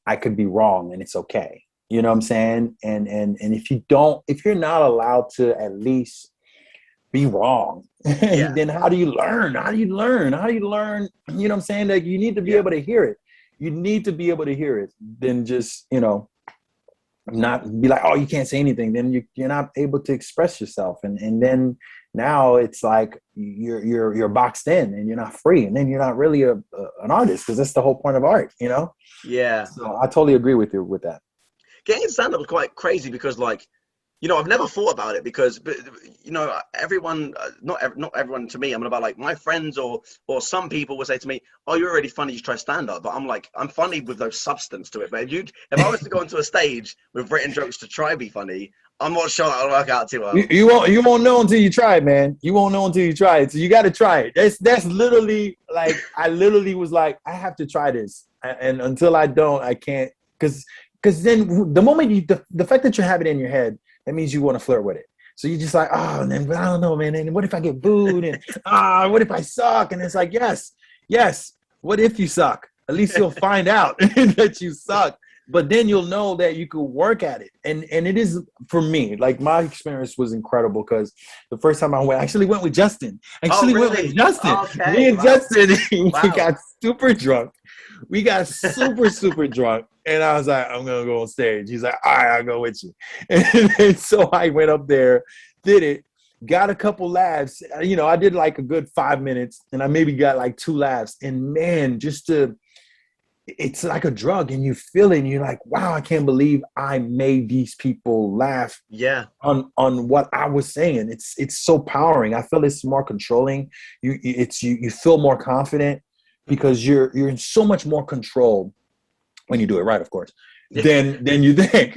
I could be wrong and it's okay." You know what I'm saying? And if you're not allowed to at least be wrong, Yeah, then how do you learn? How do you learn? How do you learn? You know what I'm saying? Like you need to be yeah. able to hear it. You need to be able to hear it. Then just, you know, not be like, oh, you can't say anything. Then you're not able to express yourself. And then now it's like you're boxed in and you're not free. And then you're not really an artist because that's the whole point of art, you know? Yeah. So I totally agree with you with that. Getting stand-up is quite crazy because, like, you know, I've never thought about it because, but you know, everyone, not everyone to me. I'm about like my friends or some people will say to me, "Oh, you're already funny. You should try stand-up." But I'm like, I'm funny with no substance to it. But if I was to go into a stage with written jokes to try be funny, I'm not sure that'll work out too well. You won't know until you try it, man. You won't know until you try it. So you got to try it. That's literally like I literally was like I have to try this, and until I don't, I can't because then the moment the fact that you have it in your head, that means you want to flirt with it. So you're just like, oh, and then I don't know, man. And what if I get booed? And what if I suck? And it's like, yes. What if you suck? At least you'll find out that you suck. But then you'll know that you could work at it. And it is, for me, like my experience was incredible because the first time I actually went with Justin. Oh, really? Went with Justin. Okay, Me and wow. Justin, Wow. we got super drunk. We got super drunk. And I was like, I'm going to go on stage. He's like, all right, I'll go with you. And so I went up there, did it, got a couple laughs. You know, I did like a good 5 minutes and I maybe got like 2 laughs. And man, it's like a drug and you feel it and you're like, wow, I can't believe I made these people laugh on what I was saying. It's so powering. I feel it's more controlling. You feel more confident. because you're in so much more control when you do it right, of course, Yeah. than you think.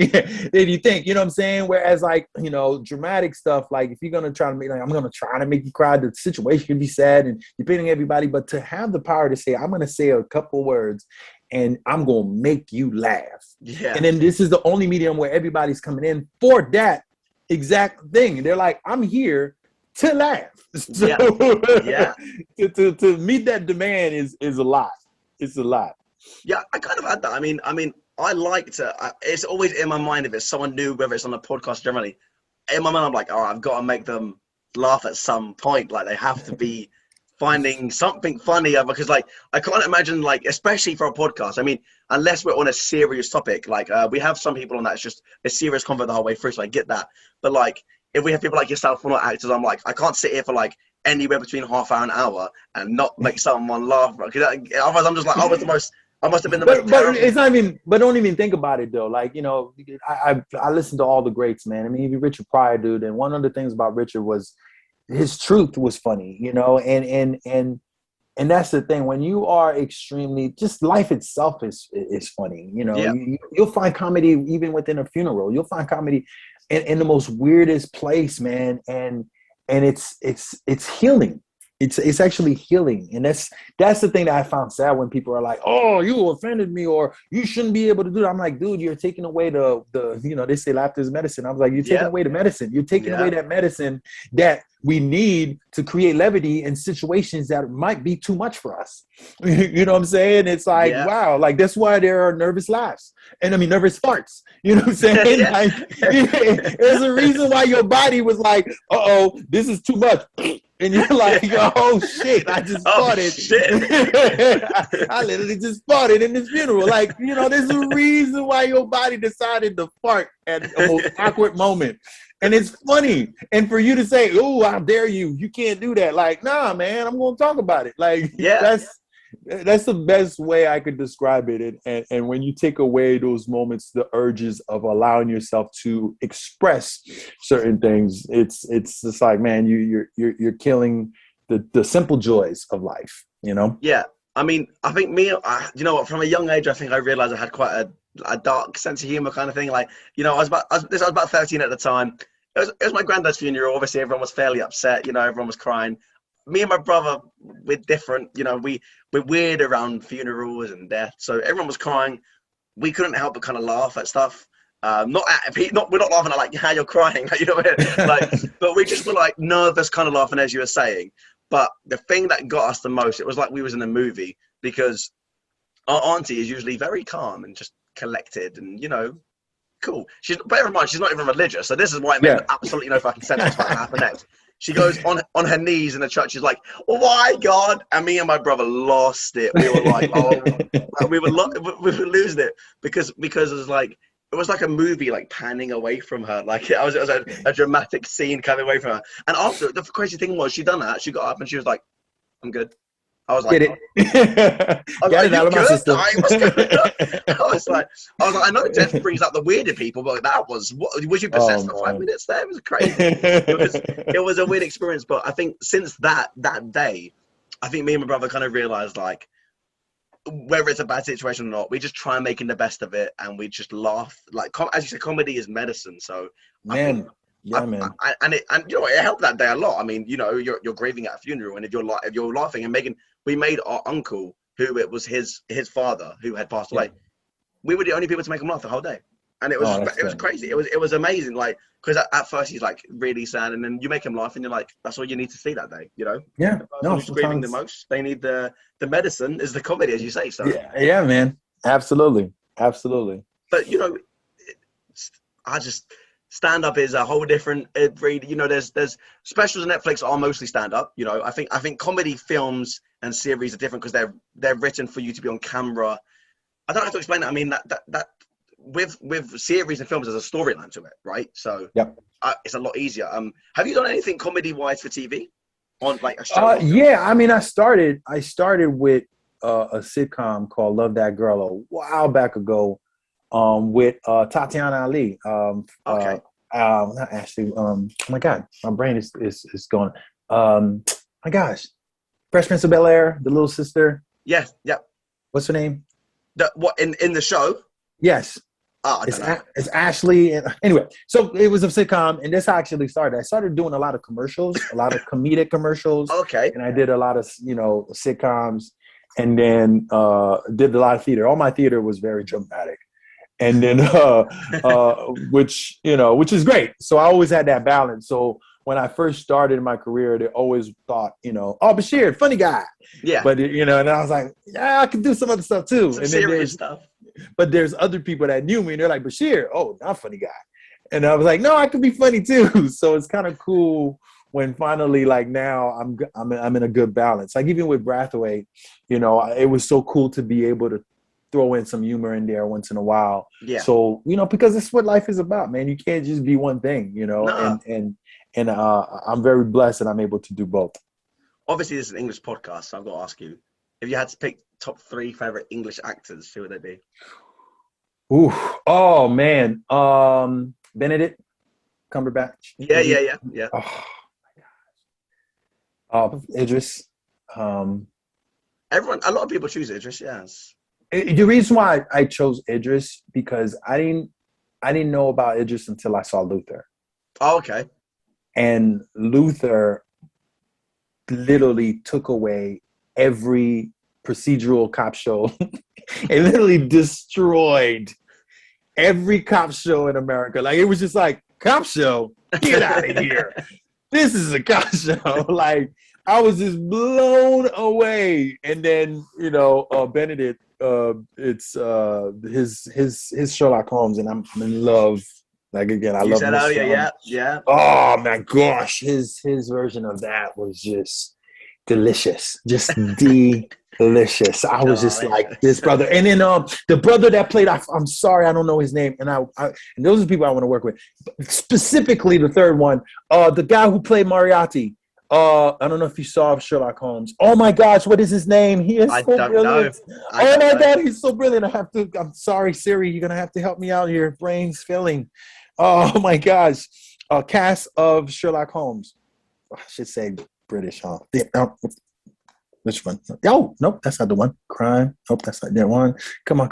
Than you think, you know what I'm saying? Whereas, like, you know, dramatic stuff, like if you're gonna try to make, like, I'm gonna try to make you cry, the situation can be sad and depending on everybody, but to have the power to say, I'm gonna say a couple words and I'm gonna make you laugh. Yeah. And then this is the only medium where everybody's coming in for that exact thing. They're like, I'm here to laugh. So, Yeah. to meet that demand is a lot. It's a lot. Yeah, I kind of had that. I like to. It's always in my mind if it's someone new, whether it's on a podcast generally. In my mind, I'm like, oh, I've got to make them laugh at some point. Like they have to be finding something funnier because, like, I can't imagine, like, especially for a podcast. I mean, unless we're on a serious topic, like we have some people on that. It's just a serious convo the whole way through, so I get that. But like, if we have people like yourself who are not actors, I'm like, I can't sit here for like anywhere between half hour and an hour and not make someone laugh. Because otherwise, I'm just like, I must have been the most But terrible. it's not even. But don't even think about it though. Like, you know, I listen to all the greats, man. I mean, even Richard Pryor, dude. And one of the things about Richard was his truth was funny, you know. And that's the thing. When you are extremely, just life itself is funny. You know, Yeah, you'll find comedy even within a funeral. You'll find comedy in the most weirdest place, man. And it's healing. It's actually healing, and that's the thing that I found sad when people are like, "Oh, you offended me," or "You shouldn't be able to do that." I'm like, dude, you're taking away the you know, they say laughter is medicine. I was like, you're taking away the medicine. You're taking away that medicine that we need to create levity in situations that might be too much for us. You know what I'm saying? It's like, wow, like that's why there are nervous laughs and I mean nervous farts. You know what I'm saying? Like, there's a reason why your body was like, "Uh-oh, this is too much." And you're like, "Oh shit, I just farted." I literally just farted in this funeral. Like, you know, there's a reason why your body decided to fart at the most awkward moment. And it's funny. And for you to say, "Oh, how dare you? You can't do that." Like, nah, man, I'm gonna talk about it. Like, that's the best way I could describe it. And when you take away those moments, the urges of allowing yourself to express certain things, it's just like, man, you're killing the simple joys of life, you know? Yeah. I mean, I think you know what, from a young age, I think I realized I had quite a dark sense of humor kind of thing. Like, you know, I was about 13 at the time. It was my granddad's funeral. Obviously, everyone was fairly upset. You know, everyone was crying. Me and my brother, we're different. You know, we're weird around funerals and death. So everyone was crying. We couldn't help but kind of laugh at stuff. We're not laughing at like how you're crying, you know, like, but we just were like nervous, kind of laughing as you were saying. But the thing that got us the most, it was like we was in a movie because our auntie is usually very calm and just collected and, you know, cool. Bear in mind, she's not even religious, so this is why it made absolutely no fucking sense what's about to happen next. She goes on her knees in the church. She's like, "Oh my God!" And me and my brother lost it. We were like, "Oh," we were losing it because it was like a movie, like panning away from her. Like it was a dramatic scene coming away from her. And after, the crazy thing was, she done that. She got up and she was like, "I'm good." I was like, "Get it, got it out of my system." I was like, I know death brings out the weirder people, but that was was you possessed for 5 minutes there? It was crazy. It was a weird experience. But I think since that day, I think me and my brother kind of realized, like, whether it's a bad situation or not, we just try and making the best of it, and we just laugh. Like, as you said, comedy is medicine. So man. And you know, it helped that day a lot. I mean, you know, you're grieving at a funeral, and if you're laughing and making, we made our uncle, who it was his father who had passed away. We were the only people to make him laugh the whole day, and it was crazy. It was amazing. Like, because at first he's like really sad, and then you make him laugh, and you're like, that's all you need to see that day, you know? Yeah. The person who's grieving the most, they need the medicine is the comedy, as you say. So yeah, man, absolutely. But you know, stand up is a whole different breed. You know, there's specials on Netflix are mostly stand up. You know, I think comedy films and series are different because they're written for you to be on camera. I don't have to explain that. I mean that with series and films, there's a storyline to it, right? So it's a lot easier. Have you done anything comedy wise for TV on like a show? Yeah, I mean, I started with a sitcom called Love That Girl a while back ago. With Tatiana Ali. Not Ashley. Oh my God, my brain is going. My gosh, Fresh Prince of Bel-Air, the little sister. Yeah, yeah. What's her name? What in the show? Yes. Oh, I don't know. It's Ashley. And anyway, so it was a sitcom, and this actually started. I started doing a lot of commercials, a lot of comedic commercials, Okay. and I did a lot of sitcoms, and then did a lot of theater. All my theater was very dramatic, and then which is great. So I always had that balance. So when I first started my career, they always thought, oh, Bechir, funny guy. Yeah. But and I was like, yeah, I can do some other stuff too. Some and then serious stuff. But there's other people that knew me, and they're like, Bechir, oh, not funny guy. And I was like, no, I could be funny too. So it's kind of cool when finally, like now, I'm in a good balance. Like even with Brathwaite, it was so cool to be able to throw in some humor in there once in a while. Yeah. So because that's what life is about, man. You can't just be one thing, No. And I'm very blessed that I'm able to do both. Obviously, this is an English podcast, so I've got to ask you, if you had to pick top 3 favorite English actors, who would they be? Ooh, oh man, Benedict Cumberbatch. Yeah. Oh my gosh. Idris. A lot of people choose Idris. Yes. The reason why I chose Idris because I didn't know about Idris until I saw Luther. Oh, okay. And Luther literally took away every procedural cop show. It literally destroyed every cop show in America. Like it was just like, cop show, get out of here. This is a cop show. Like I was just blown away. And then, Benedict, it's his Sherlock Holmes, and I'm in love. Like again, I love him. Yeah. Oh my gosh, his version of that was just delicious, just delicious. I was just like this brother, and then the brother that played. I'm sorry, I don't know his name, and and those are the people I want to work with. Specifically, the third one, the guy who played Moriarty. I don't know if you saw Sherlock Holmes. Oh my gosh, what is his name? He is so brilliant. Oh my God, he's so brilliant. I'm sorry, Siri, you're gonna have to help me out here. Brain's failing. Oh my gosh. Cast of Sherlock Holmes. I should say British, huh? Which one? Oh, nope, that's not the one. Crime. Nope, that's not that one. Come on.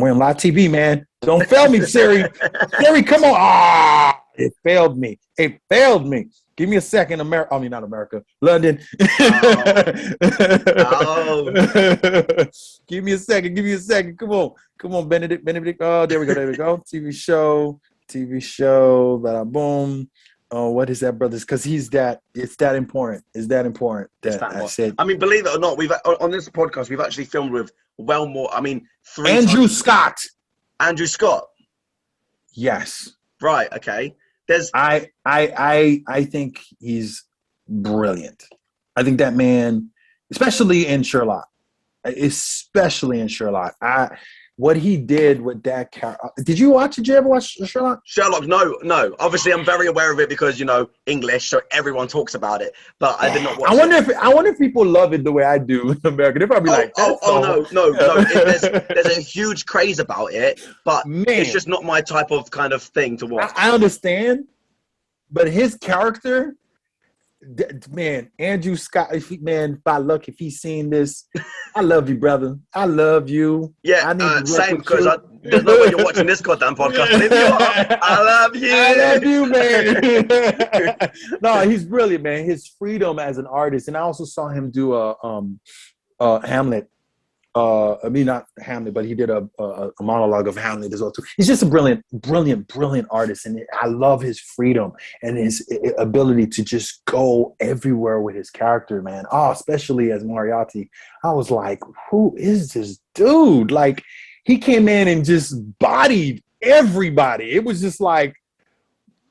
We're on live TV, man. Don't fail me, Siri. Siri, come on. Ah, it failed me. Give me a second, America. I mean, not America. London. Oh. Give me a second. Come on, Benedict. Oh, there we go. TV show. Bada boom. Oh, what is that, brothers? Because it's that important. It's that important that I said. I mean, believe it or not, we've on this podcast we've actually filmed with Andrew Scott. Andrew Scott. Yes. Right. Okay. I think he's brilliant. I think that man, especially in Sherlock, what he did with that character. Did you ever watch Sherlock? Sherlock, no. Obviously, I'm very aware of it because English, so everyone talks about it. But I did not watch it. I wonder if people love it the way I do in America. They're probably no. There's a huge craze about it, but it's just not my type of kind of thing to watch. I understand, but his character. Man, Andrew Scott, by luck, if he's seen this, I love you, brother. I love you. Yeah, same, because there's no way you're watching this goddamn podcast. But if you are, I love you. I love you, man. No, he's brilliant, man. His freedom as an artist. And I also saw him do a Hamlet. I mean, not Hamlet, but he did a monologue of Hamlet as well too. He's just a brilliant artist, and I love his freedom and his ability to just go everywhere with his character, man. Oh, especially as Moriarty, I was like, who is this dude? Like, he came in and just bodied everybody. It was just like,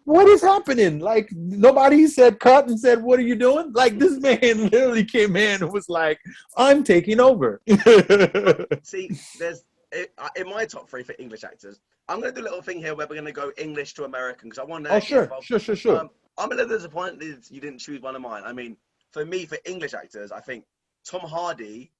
what is happening? Like, nobody said cut and said, what are you doing? Like, this man literally came in and was like, I'm taking over. See, there's in my top 3 for English actors, I'm going to do a little thing here where we're going to go English to American, because I want to. Oh, sure. I'm a little disappointed you didn't choose one of mine. I mean, for me, for English actors, I think Tom Hardy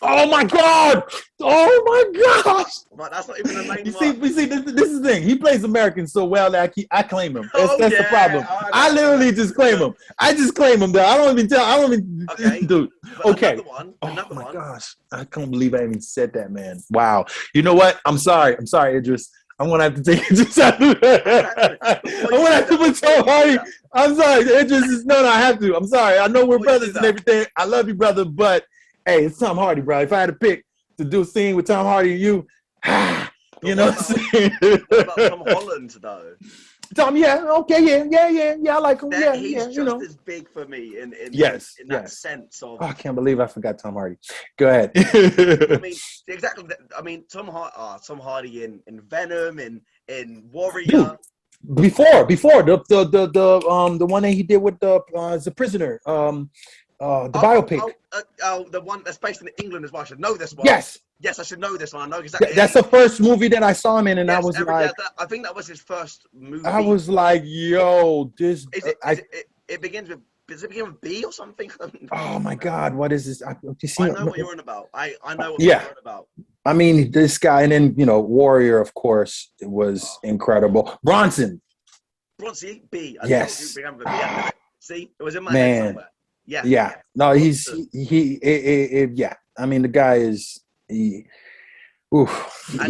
Oh my God! Oh my gosh! But that's not even the main You one. see, this is the thing. He plays American so well that I claim him. Oh That's the yeah, problem. I literally just claim him. I just claim him. Though I don't even tell. I don't even. Okay, Dude. but Okay. another Oh my one. gosh! I can't believe I even said that, man. Wow. You know what? I'm sorry. Idris. I'm gonna have to take Idris out. I'm gonna have to put Tom Hardy. I'm sorry. Idris is no. I have to. I'm sorry. I know we're brothers and everything. I love you, brother, but hey, it's Tom Hardy, bro. If I had to pick to do a scene with Tom Hardy and you, you know what I'm saying? What about Tom Holland, though? Tom, yeah, okay, yeah, I like him. He's you know. as big for me in that sense of. Oh, I can't believe I forgot Tom Hardy. Go ahead. I mean, exactly. I mean, Tom Hardy in Venom, in Warrior. Dude, before the one that he did with the prisoner, the biopic. The one that's based in England as well. I should know this one. Yes, I should know this one. I know exactly. That's the first movie that I saw him in, and I was like, I think that was his first movie. I was like, yo, this. It begins with. Does it begin with B or something? Oh my God, what is this? I know what you're on about. I know what you're on about. I mean, this guy, and then Warrior, of course, it was incredible. Bronson, B. Yes. See, it was in my head somewhere. Yeah. No, yeah. I mean, the guy is he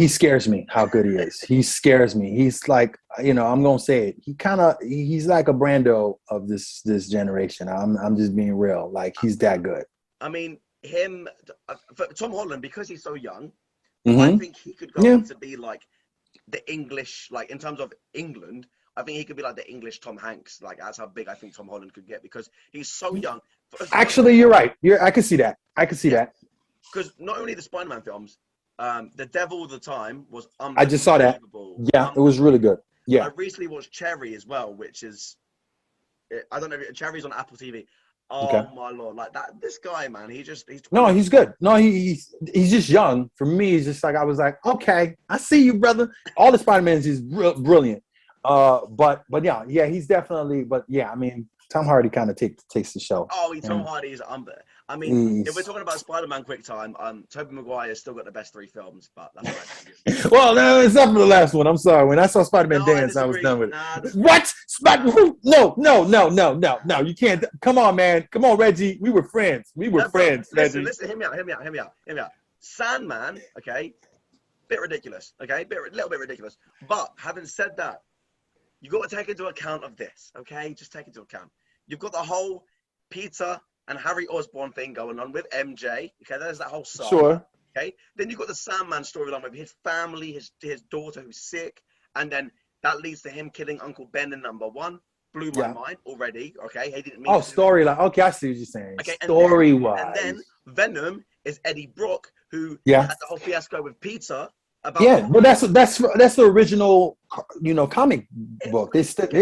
scares me how good he is. He scares me. He's like, I'm gonna say it. He's like a Brando of this generation. I'm just being real. Like, he's that good. I mean, Tom Holland, because he's so young, Mm-hmm. I think he could go on to be like the English, like in terms of England. I think he could be like the English Tom Hanks. Like, that's how big I think Tom Holland could get, because he's so young. Actually, you're right. I can see that. that. Because not only the Spider-Man films, The Devil of the Time was unbelievable. I just saw that. Yeah, it was really good. Yeah. I recently watched Cherry as well, which is, I don't know, Cherry's on Apple TV. Oh my Lord, like that. This guy, man, he's no, he's good. No, he's just young. For me, it's just like, I was like, okay, I see you, brother. All the Spider-Mans is brilliant. But yeah, he's definitely. But yeah, I mean, Tom Hardy kind of takes the show. Oh, Tom Hardy is I mean, if we're talking about Spider-Man quick time, Tobey Maguire's still got the best 3 films, but that's right. Well, no, it's not for the last one. I'm sorry. When I saw Spider-Man dance, I was done with it. What? No. You can't. Come on, man. Come on, Reggie. We were friends. Reggie. Listen, hear me out. Sandman, okay, bit ridiculous, okay, little bit ridiculous. But having said that, you got to take into account of this, okay? Just take into account. You've got the whole Peter and Harry Osborn thing going on with MJ. Okay, there's that whole side. Sure. Okay. Then you've got the Sandman storyline with his family, his daughter who's sick, and then that leads to him killing Uncle Ben in #1. Blew my mind already. Okay, he didn't mean. Oh, storyline. Okay, I see what you're saying. Okay, Story-wise. And then Venom is Eddie Brock, who had the whole fiasco with Peter. Well, that's the original, comic book. It's but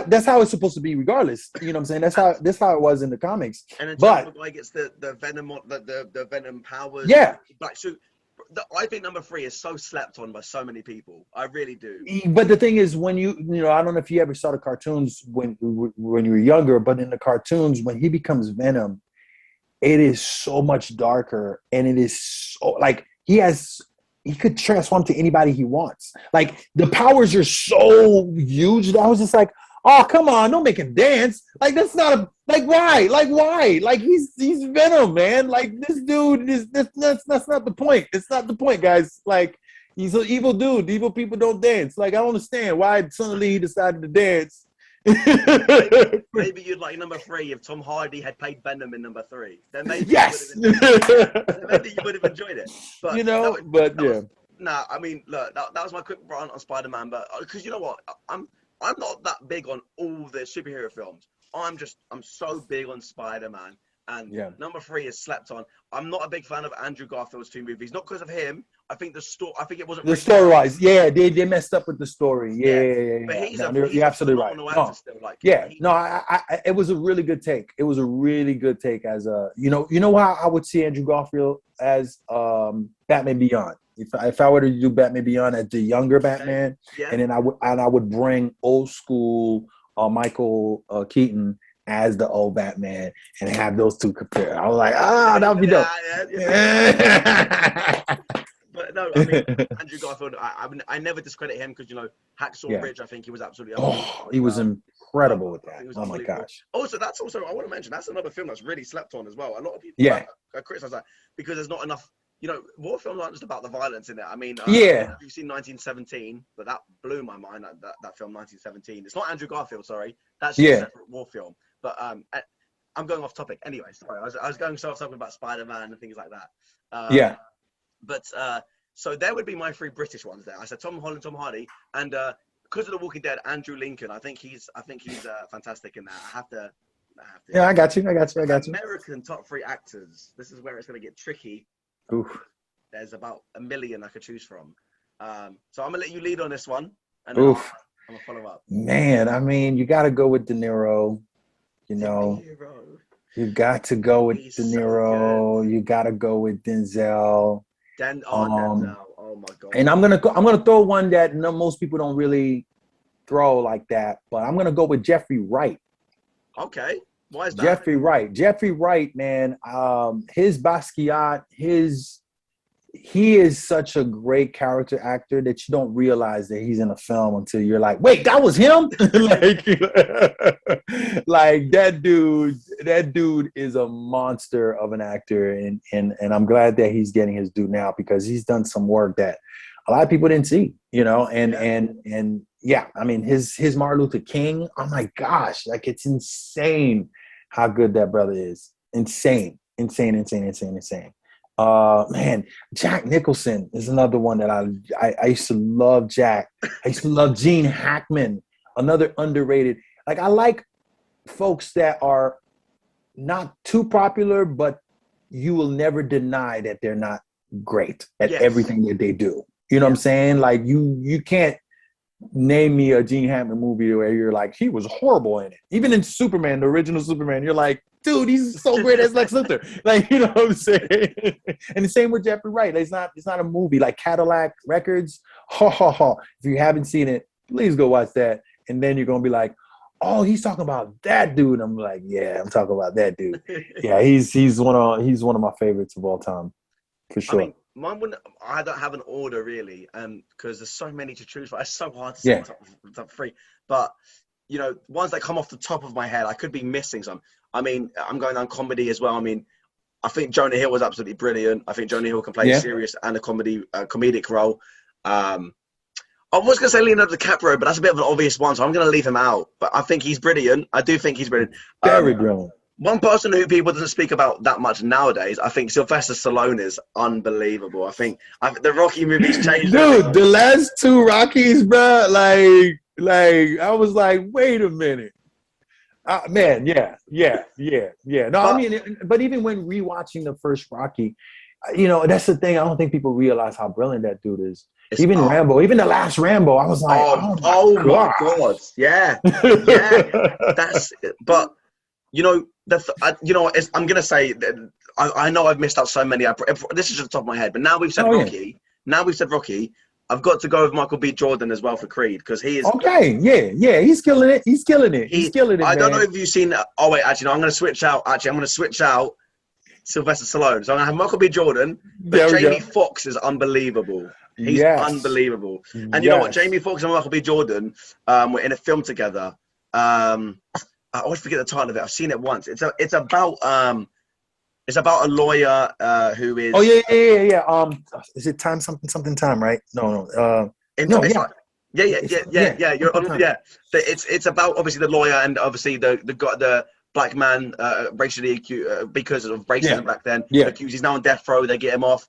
that's how it's supposed to be, regardless. You know what I'm saying? That's how it was in the comics. And then the guy gets the Venom, the Venom powers. Yeah. Like, so, I think #3 is so slept on by so many people. I really do. But the thing is, when I don't know if you ever saw the cartoons when you were younger, but in the cartoons, when he becomes Venom, it is so much darker, and it is so like he could transform to anybody he wants. Like, the powers are so huge that I was just like, oh, come on, don't make him dance. Like, that's not why? Like, he's Venom, man. Like, this dude that's not the point. It's not the point, guys. Like, he's an evil dude. Evil people don't dance. Like, I don't understand why suddenly he decided to dance. maybe you'd like #3 if Tom Hardy had played Venom in #3. Then maybe yes, maybe you would have enjoyed it. But I mean, look, that was my quick rant on Spider-Man. But because you know what, I'm not that big on all the superhero films. I'm so big on Spider-Man. And #3 is slept on. I'm not a big fan of Andrew Garfield's 2 movies, not because of him. I think I think it wasn't the story-wise. Yeah, they messed up with the story. Yeah. But he's you're absolutely right. It was a really good take. It was a really good take as a how I would see Andrew Garfield as Batman Beyond. If I were to do Batman Beyond as the younger Batman, and then I would bring old school Michael Keaton as the old Batman and have those two compare. I was like, that would be dope. Yeah. But no, I mean, Andrew Garfield, I never discredit him because, Hacksaw Ridge, I think he was absolutely amazing. He was incredible with that. Oh, my gosh. Also, I want to mention, that's another film that's really slept on as well. A lot of people criticize that because there's not enough, war films aren't just about the violence in it. I mean, you've seen 1917, but that blew my mind, that film, 1917. It's not Andrew Garfield, sorry. That's just a separate war film. But I'm going off topic. Anyway, sorry. I was going off topic about Spider-Man and things like that. But so there would be my three British ones there. I said Tom Holland, Tom Hardy, and because of The Walking Dead, Andrew Lincoln. I think he's fantastic in that. I have to. Yeah, I got you. American top three actors. This is where it's going to get tricky. Oof. There's about 1 million I could choose from. So I'm gonna let you lead on this one, and I'm gonna follow up. Man, I mean, you got to go with De Niro. You got to go with De Niro. You got to go with Denzel. Denzel. Oh my God. And I'm gonna throw one that most people don't really throw like that, but I'm gonna go with Jeffrey Wright. Okay. Why is that? Jeffrey Wright, man. His Basquiat, he is such a great character actor that you don't realize that he's in a film until you're like, wait, that was him? like that dude is a monster of an actor. And I'm glad that he's getting his due now because he's done some work that a lot of people didn't see, and yeah, I mean, his Martin Luther King, oh my gosh, like it's insane how good that brother is. Insane. Man, Jack Nicholson is another one that I used to love. Jack. I used to love Gene Hackman, another underrated. Like I like folks that are not too popular, but you will never deny that they're not great at everything that they do. You know what I'm saying? Like you can't name me a Gene Hackman movie where you're like, he was horrible in it. Even in Superman, the original Superman, you're like, dude, he's so great as Lex Luthor. Like, you know what I'm saying? And the same with Jeffrey Wright. Like, it's not a movie like Cadillac Records. If you haven't seen it, please go watch that. And then you're gonna be like, oh, he's talking about that dude. And I'm like, yeah, I'm talking about that dude. Yeah, he's one of my favorites of all time, for sure. I mean, I don't have an order really, because there's so many to choose from. It's so hard to say top three. But ones that come off the top of my head, I could be missing some. I mean, I'm going down comedy as well. I mean, I think Jonah Hill was absolutely brilliant. I think Jonah Hill can play a serious and a comedic role. I was going to say Leonardo DiCaprio, but that's a bit of an obvious one, so I'm going to leave him out. But I think he's brilliant. I do think he's brilliant. Very brilliant. One person who people doesn't speak about that much nowadays, I think Sylvester Stallone is unbelievable. I think the Rocky movies changed. Dude, the last two Rockies, bro, like I was like, wait a minute. Man, yeah. No, but even when rewatching the first Rocky, that's the thing. I don't think people realize how brilliant that dude is. Rambo, even the last Rambo, I was like, oh my God. Yeah. But I'm gonna say that I know I've missed out so many. This is just the top of my head, but now we've said Rocky. Now we've said Rocky. I've got to go with Michael B. Jordan as well for Creed because he is okay. Yeah, he's killing it. He's killing it. I don't know if you've seen. Oh wait, actually, no. I'm gonna switch out Sylvester Stallone. So I'm gonna have Michael B. Jordan, but Jamie Foxx is unbelievable. He's unbelievable. And you know what? Jamie Foxx and Michael B. Jordan were in a film together. I always forget the title of it. I've seen it once. It's about a lawyer who is. Oh yeah. Is it something time? Right? No. Yeah. You're on. Yeah. It's about obviously the lawyer and obviously the black man racially accused because of racism back then. Accused. He's now on death row. They get him off.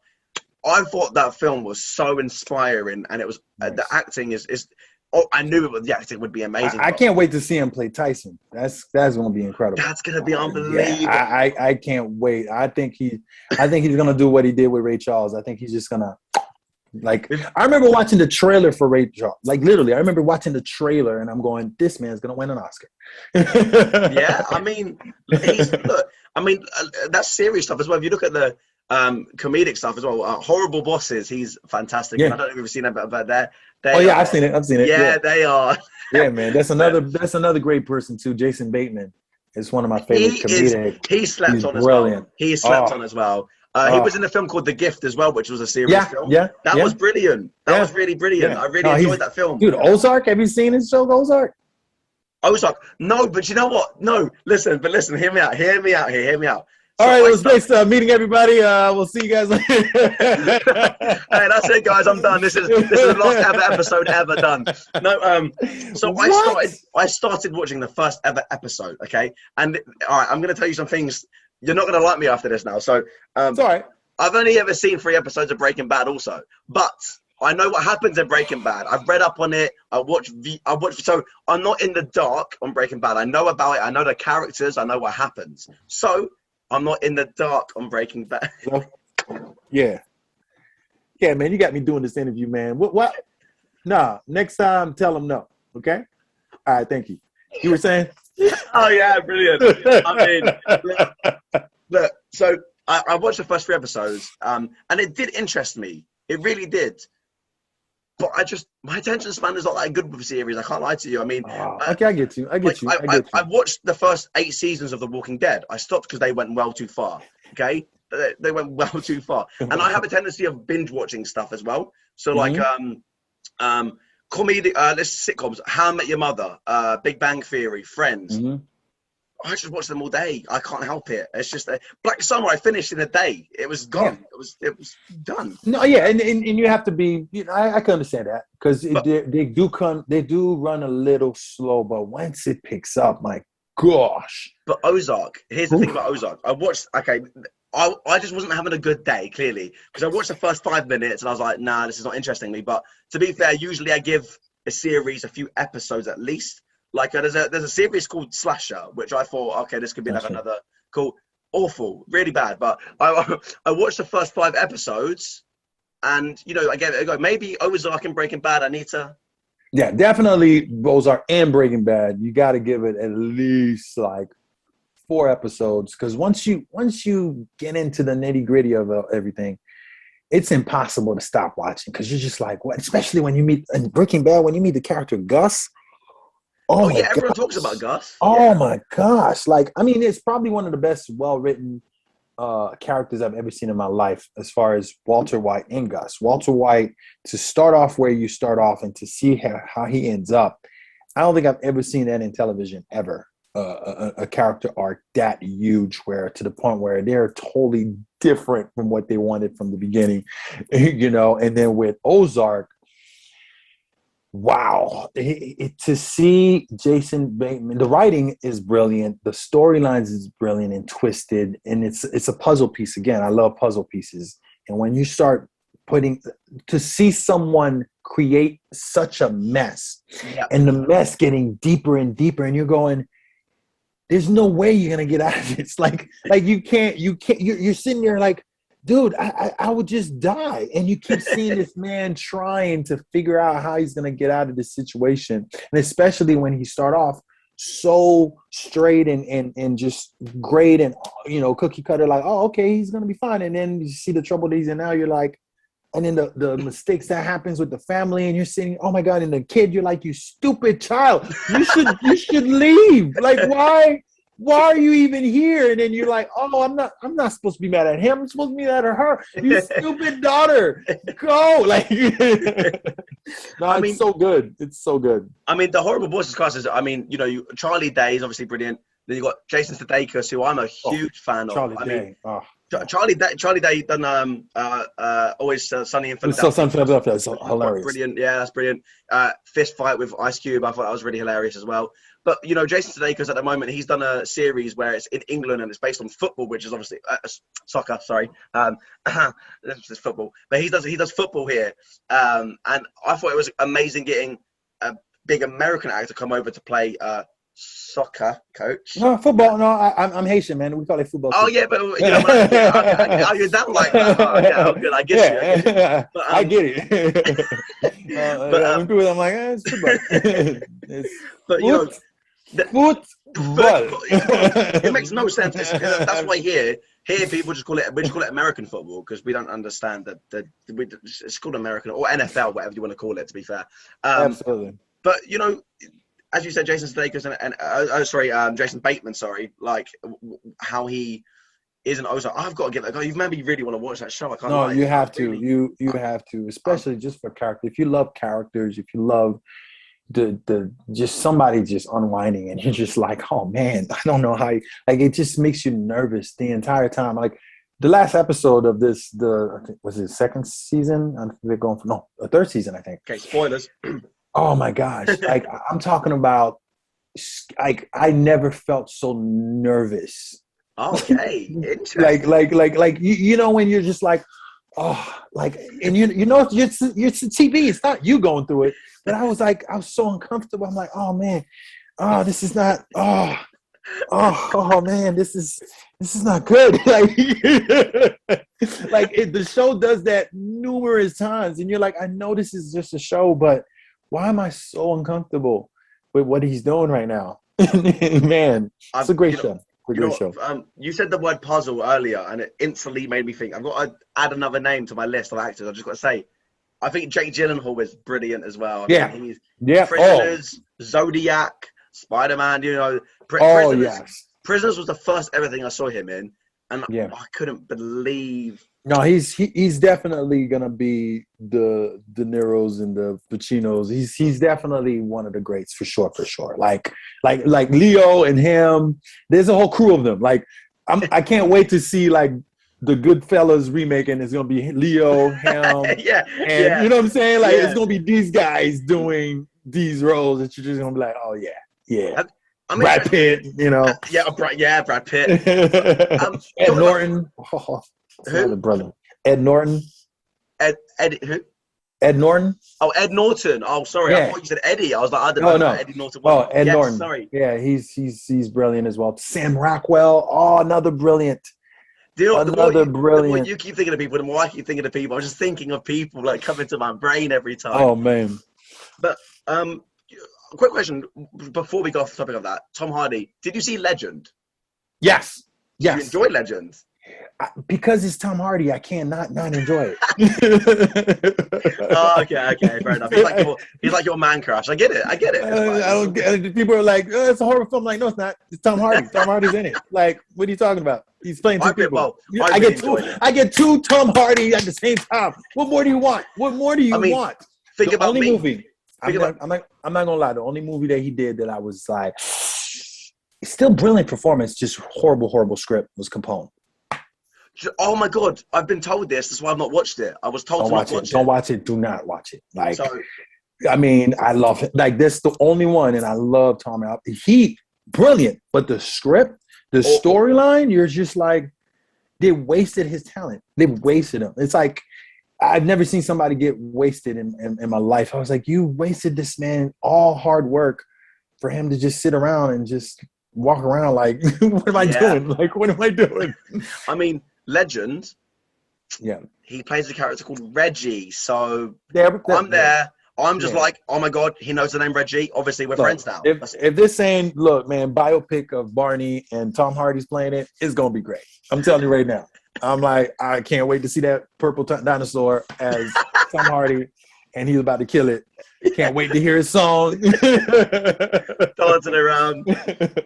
I thought that film was so inspiring, and it was the acting is. Oh, I knew the acting would be amazing. I can't wait to see him play Tyson. That's going to be incredible. That's going to be unbelievable. Yeah, I can't wait. I think he's going to do what he did with Ray Charles. I think he's just going to I remember watching the trailer for Ray Charles. Like literally, I remember watching the trailer and I'm going, this man's going to win an Oscar. Yeah, I mean, that's serious stuff as well. If you look at the comedic stuff as well, Horrible Bosses, he's fantastic. I don't know if you've seen that, but I've seen it. Yeah, they are. Yeah, man, that's another great person too, Jason Bateman. It's one of my favorite comedic. He slept He's on as well. brilliant. He slept on as well. He was in a film called The Gift as well, which was a serious film. That was brilliant. That was really brilliant. I really enjoyed that film. Dude, Ozark. Have you seen his show, Ozark? Ozark. No, but you know what? No, listen. Hear me out. Hear me out. All right, it was great meeting everybody. We'll see you guys later. Hey, that's it, guys. I'm done. This is the last ever episode ever done. No, so I started watching the first ever episode. Okay, and all right, I'm gonna tell you some things. You're not gonna like me after this now. So it's all right. I've only ever seen 3 episodes of Breaking Bad, also, but I know what happens in Breaking Bad. I've read up on it. I watched. So I'm not in the dark on Breaking Bad. I know about it. I know the characters. I know what happens. So I'm not in the dark on Breaking Bad. Yeah, man. You got me doing this interview, man. What? Nah. Next time, tell them no. Okay. All right. Thank you. You were saying? Oh yeah, brilliant. I mean, look. So I watched the first 3 episodes, and it did interest me. It really did. But my attention span is not that good with the series. I can't lie to you. I mean, okay, I get you. I watched the first 8 seasons of The Walking Dead. I stopped because they went well too far. Okay, they went well too far, and I have a tendency of binge watching stuff as well. So like, comedy, this sitcoms, How I Met Your Mother, Big Bang Theory, Friends. I just watch them all day. I can't help it. It's just Black Summer. I finished in a day. It was gone. Yeah. It was done. No, yeah, and you have to be. You know, I can understand that because they do run a little slow, but once it picks up, my gosh. But Ozark. Here's the thing about Ozark. I watched. Okay, I just wasn't having a good day, clearly, because I watched the first 5 minutes and I was like, nah, this is not interesting me. But to be fair, usually I give a series a few episodes at least. Like there's a series called Slasher, which I thought, okay, this could be like another cool, awful, really bad. But I watched the first 5 episodes, and you know, I gave it a go. Maybe Ozark and Breaking Bad. I need to. Yeah, definitely Ozark and Breaking Bad. You got to give it at least like 4 episodes, because once you get into the nitty gritty of everything, it's impossible to stop watching because you're just like, what? Especially when you meet in Breaking Bad, when you meet the character Gus. Oh yeah, everyone talks about Gus. Oh my gosh. Like, I mean, it's probably one of the best well-written characters I've ever seen in my life as far as Walter White and Gus. Walter White, to start off where you start off and to see how he ends up. I don't think I've ever seen that in television ever. A character arc that huge where to the point where they're totally different from what they wanted from the beginning, you know, and then with Ozark, wow, to see Jason Bateman, the writing is brilliant, the storylines is brilliant and twisted, and it's a puzzle piece. Again, I love puzzle pieces, and when you start to see someone create such a mess, and the mess getting deeper and deeper, and you're going, there's no way you're gonna get out of it. It's like you can't. You're sitting there like, dude, I would just die. And you keep seeing this man trying to figure out how he's going to get out of this situation. And especially when he start off so straight and just great and, you know, cookie cutter, like, oh, okay, he's going to be fine. And then you see the trouble that he's in now, you're like, and then the mistakes that happens with the family, and you're sitting, oh my God, and the kid, you're like, you stupid child, you should leave. Like, why are you even here? And then you're like, oh, I'm not supposed to be mad at him. I'm supposed to be mad at her. You stupid daughter. Go. Like, no, it's so good. It's so good. I mean, the horrible bosses cast is, I mean, you know, Charlie Day is obviously brilliant. Then you got Jason Sudeikis, who I'm a huge fan of. Charlie Day done Always Sunny in Philadelphia. It's hilarious. Brilliant. Yeah, that's brilliant. Fist Fight with Ice Cube. I thought that was really hilarious as well. But, you know, Jason Sudeikis at the moment, he's done a series where it's in England and it's based on football, which is obviously soccer, sorry. It's football. But he does football here. And I thought it was amazing getting a big American actor come over to play soccer coach. No, football. No, I'm Haitian, man. We call it football. Oh, yeah, but, you know, you're that like that. Oh, yeah, I'm good. I get you. But, I get it. When people, I'm like, it's football. But, you know, football. It makes no sense. That's why here people just call it American football because we don't understand that it's called American or NFL, whatever you want to call it. To be fair, absolutely. But you know, as you said, Jason Sudeikis Jason Bateman, sorry, like how he is an Ozark. I've got to give that guy. You've made me really want to watch that show. I can't No, lie. you have to. Really, You have to, especially just for character. If you love characters, if you love the just somebody just unwinding, and you're just like, oh man, I don't know how. Like it just makes you nervous the entire time. Like the last episode of this, I think, was it second season? I think they're going for a third season, I think. Okay, spoilers. Oh my gosh! Like I'm talking about, like I never felt so nervous. Okay, interesting. like you know when you're just like, oh, like, and you know you're TV. It's not you going through it, but I was so uncomfortable. I'm like, oh man, oh this is not, oh man, this is not good. The show does that numerous times, and you're like, I know this is just a show, but why am I so uncomfortable with what he's doing right now? Man, it's a great show. You said the word puzzle earlier, and it instantly made me think. I've got to add another name to my list of actors. I've just got to say, I think Jake Gyllenhaal is brilliant as well. Prisoners, Zodiac, Spider-Man. You know, Prisoners was the first everything I saw him in, and I couldn't believe. No, he's definitely gonna be the De Niro's and the Pacinos. He's definitely one of the greats for sure. Like Leo and him. There's a whole crew of them. Like I can't wait to see like the Goodfellas remake, and it's gonna be Leo, him, you know what I'm saying? Like it's gonna be these guys doing these roles that you're just gonna be like, oh yeah. I mean, Brad Pitt, you know. Brad Pitt. Ed Norton. Who? Brother. Ed Norton. Ed who? Ed Norton. Oh, Ed Norton. Oh, sorry. I thought you said Eddie. I was like, I don't know. Eddie Norton. Ed Norton. Sorry. Yeah, he's brilliant as well. Sam Rockwell. Oh, another brilliant. Brilliant. You keep thinking of people, the more I keep thinking of people. I'm just thinking of people like coming to my brain every time. Oh man. But quick question before we go off the topic of that. Tom Hardy, did you see Legend? Yes. Did you enjoy Legend? Because it's Tom Hardy, I can't not enjoy it. Oh, okay, fair enough. He's like your man crush. I get it. I don't get. People are like, it's a horror film. I'm like, no, it's not. It's Tom Hardy. Tom Hardy's in it. Like, what are you talking about? He's playing two people. I get two Tom Hardy at the same time. What more do you want? What more do you want? Think about me. Movie. I'm not gonna lie. The only movie that he did that I was like, still brilliant performance, just horrible script was Capone. Oh my God! I've been told this. That's why I've not watched it. I was told to not watch it. Don't watch it. Do not watch it. Like, I mean, I love it. Like, that's the only one, and I love Tom. He brilliant, but the script, the storyline, you're just like, they wasted his talent. They wasted him. It's like I've never seen somebody get wasted in my life. I was like, you wasted this man all hard work for him to just sit around and just walk around like, what am I doing? Like, what am I doing? I mean. Legend. Yeah. He plays a character called Reggie. So I'm there. I'm just like, oh my God, he knows the name Reggie. Obviously, we're friends now. If this saying, look, man, biopic of Barney and Tom Hardy's playing it, it's gonna be great. I'm telling you right now. I'm like, I can't wait to see that purple dinosaur as Tom Hardy, and he's about to kill it. Can't wait to hear his song. Dancing around.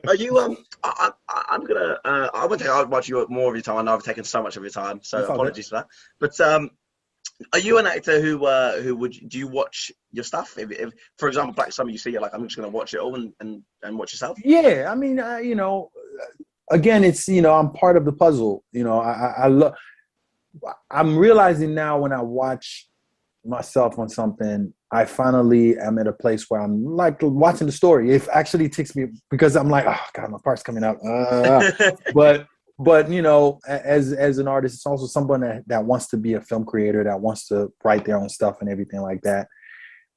Are you? I'm gonna. I won't take. I'll watch you more of your time. I know I've taken so much of your time, so apologies for that. But are you an actor who do you watch your stuff? If for example, Black Summer, you see it like, I'm just gonna watch it all and watch yourself. Yeah, I mean, you know, again, it's, you know, I'm part of the puzzle. You know, I love. I'm realizing now when I watch myself on something, I finally am at a place where I'm like watching the story. It actually takes me, because I'm like, oh God, my part's coming out. But you know, as an artist, it's also someone that wants to be a film creator, that wants to write their own stuff and everything like that.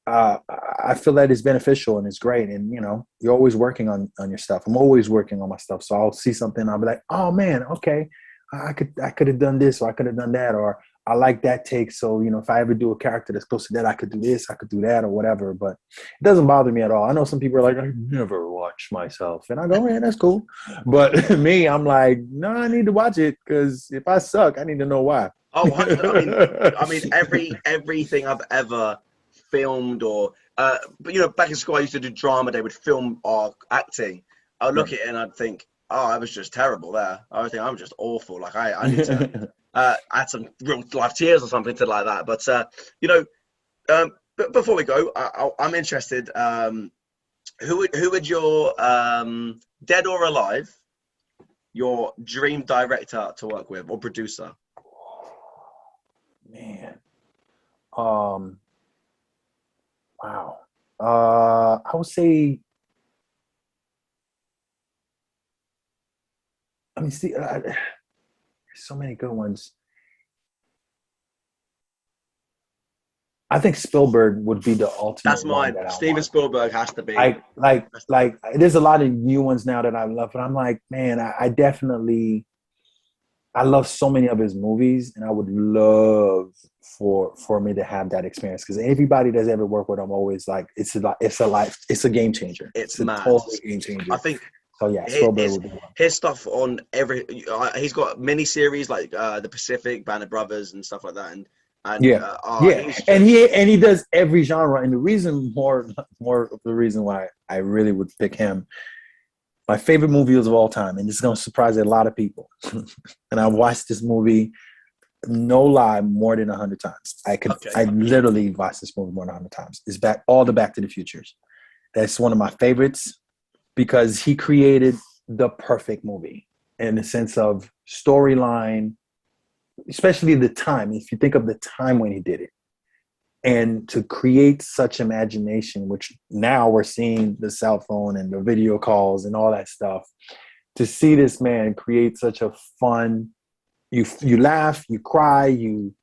I feel that it's beneficial and it's great. And you know, you're always working on your stuff. I'm always working on my stuff. So I'll see something, I'll be like, oh man, okay, I could have done this, or I could have done that, or I like that take. So, you know, if I ever do a character that's close to that, I could do this, I could do that, or whatever. But it doesn't bother me at all. I know some people are like, I never watch myself. And I go, yeah, that's cool. But me, I'm like, no, I need to watch it, because if I suck, I need to know why. Oh, I mean, everything I've ever filmed, or But you know, back in school, I used to do drama. They would film our acting. I would look at it and I'd think, oh, I was just terrible there. I would think I'm just awful. Like I need to add some real life tears or something to like that. But you know, but before we go, I'm interested. Who would your dead or alive, your dream director to work with or producer? Man. Wow. I would say, I mean, see, there's so many good ones. I think Spielberg would be the ultimate That's one mine. that I Steven want. Spielberg has to be. Like, there's a lot of new ones now that I love, but I'm like, man, I definitely, I love so many of his movies, and I would love for me to have that experience, because everybody that's ever worked with him always like it's a game changer. It's a mad. Total game changer. I think So yeah, Spielberg would be one. his stuff on he's got mini series like the Pacific, Band of Brothers, and stuff like that. And Yeah, just, and he does every genre. And the reason more of the reason why I really would pick him, my favorite movie of all time, and this is gonna surprise a lot of people. And I watched this movie, no lie, more than 100 times. I literally watched this movie more than 100 times. It's all the Back to the Futures. That's one of my favorites because he created the perfect movie in the sense of storyline, especially the time. If you think of the time when he did it, and to create such imagination, which now we're seeing the cell phone and the video calls and all that stuff, to see this man create such a fun, you laugh, you cry,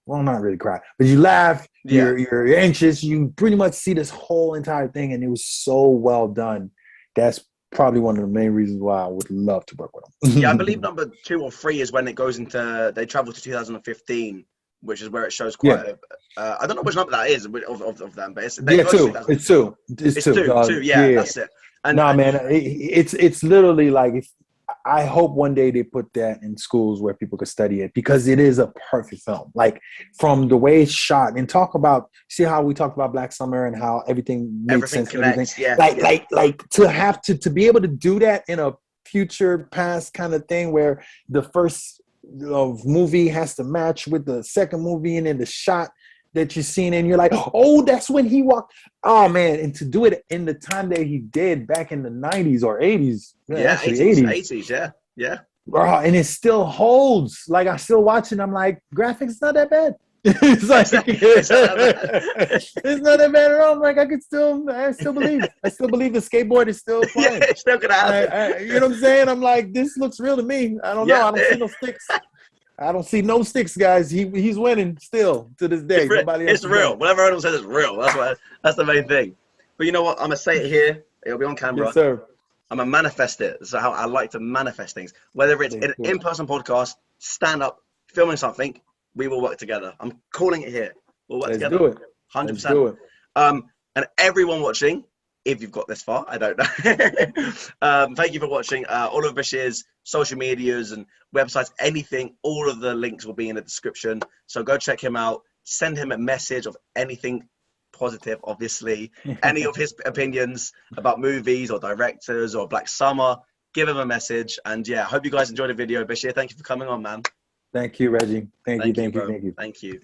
well, not really cry, but you laugh, you're anxious, you pretty much see this whole entire thing, and it was so well done. That's probably one of the main reasons why I would love to work with him. Yeah, I believe number 2 or 3 is when it goes into, they travel to 2015, which is where it shows quite I don't know which number that is of them, but it's 2. It's 2. It's 2. Yeah, that's it. And man, it's literally like, I hope one day they put that in schools where people could study it, because it is a perfect film. Like, from the way it's shot, and see how we talked about Black Summer and how everything makes sense. Connects, like to have to be able to do that in a future past kind of thing, where the first movie has to match with the second movie, and then the shot that you're seeing, and you're like, oh, that's when he walked. Oh man, and to do it in the time that he did back in the 90s or 80s. Actually 80s, yeah. Bro, and it still holds. Like, I still watch it, I'm like, graphics not that bad. It's like it's not that bad at all. I'm like, I still believe the skateboard is still flying. Yeah, it's still gonna happen. You know what I'm saying? I'm like, this looks real to me. I don't know. I don't see no sticks. I don't see no sticks, guys. He's winning still to this day. It's real. Whatever everyone says, it's real. That's the main thing. But you know what? I'm gonna say it here. It'll be on camera. Yes, sir. I'm gonna manifest it. That's how I like to manifest things. Whether it's an in-person podcast, stand up, filming something, we will work together. I'm calling it here. We'll work together. Do it. 100%. Let's do it. And everyone watching, if you've got this far, I don't know. Thank you for watching. All of Bechir's social medias and websites, anything, all of the links will be in the description. So go check him out. Send him a message of anything positive, obviously. Any of his opinions about movies or directors or Black Summer, give him a message. And yeah, I hope you guys enjoyed the video. Bechir, thank you for coming on, man. Thank you, Reggie. Thank you. Thank you.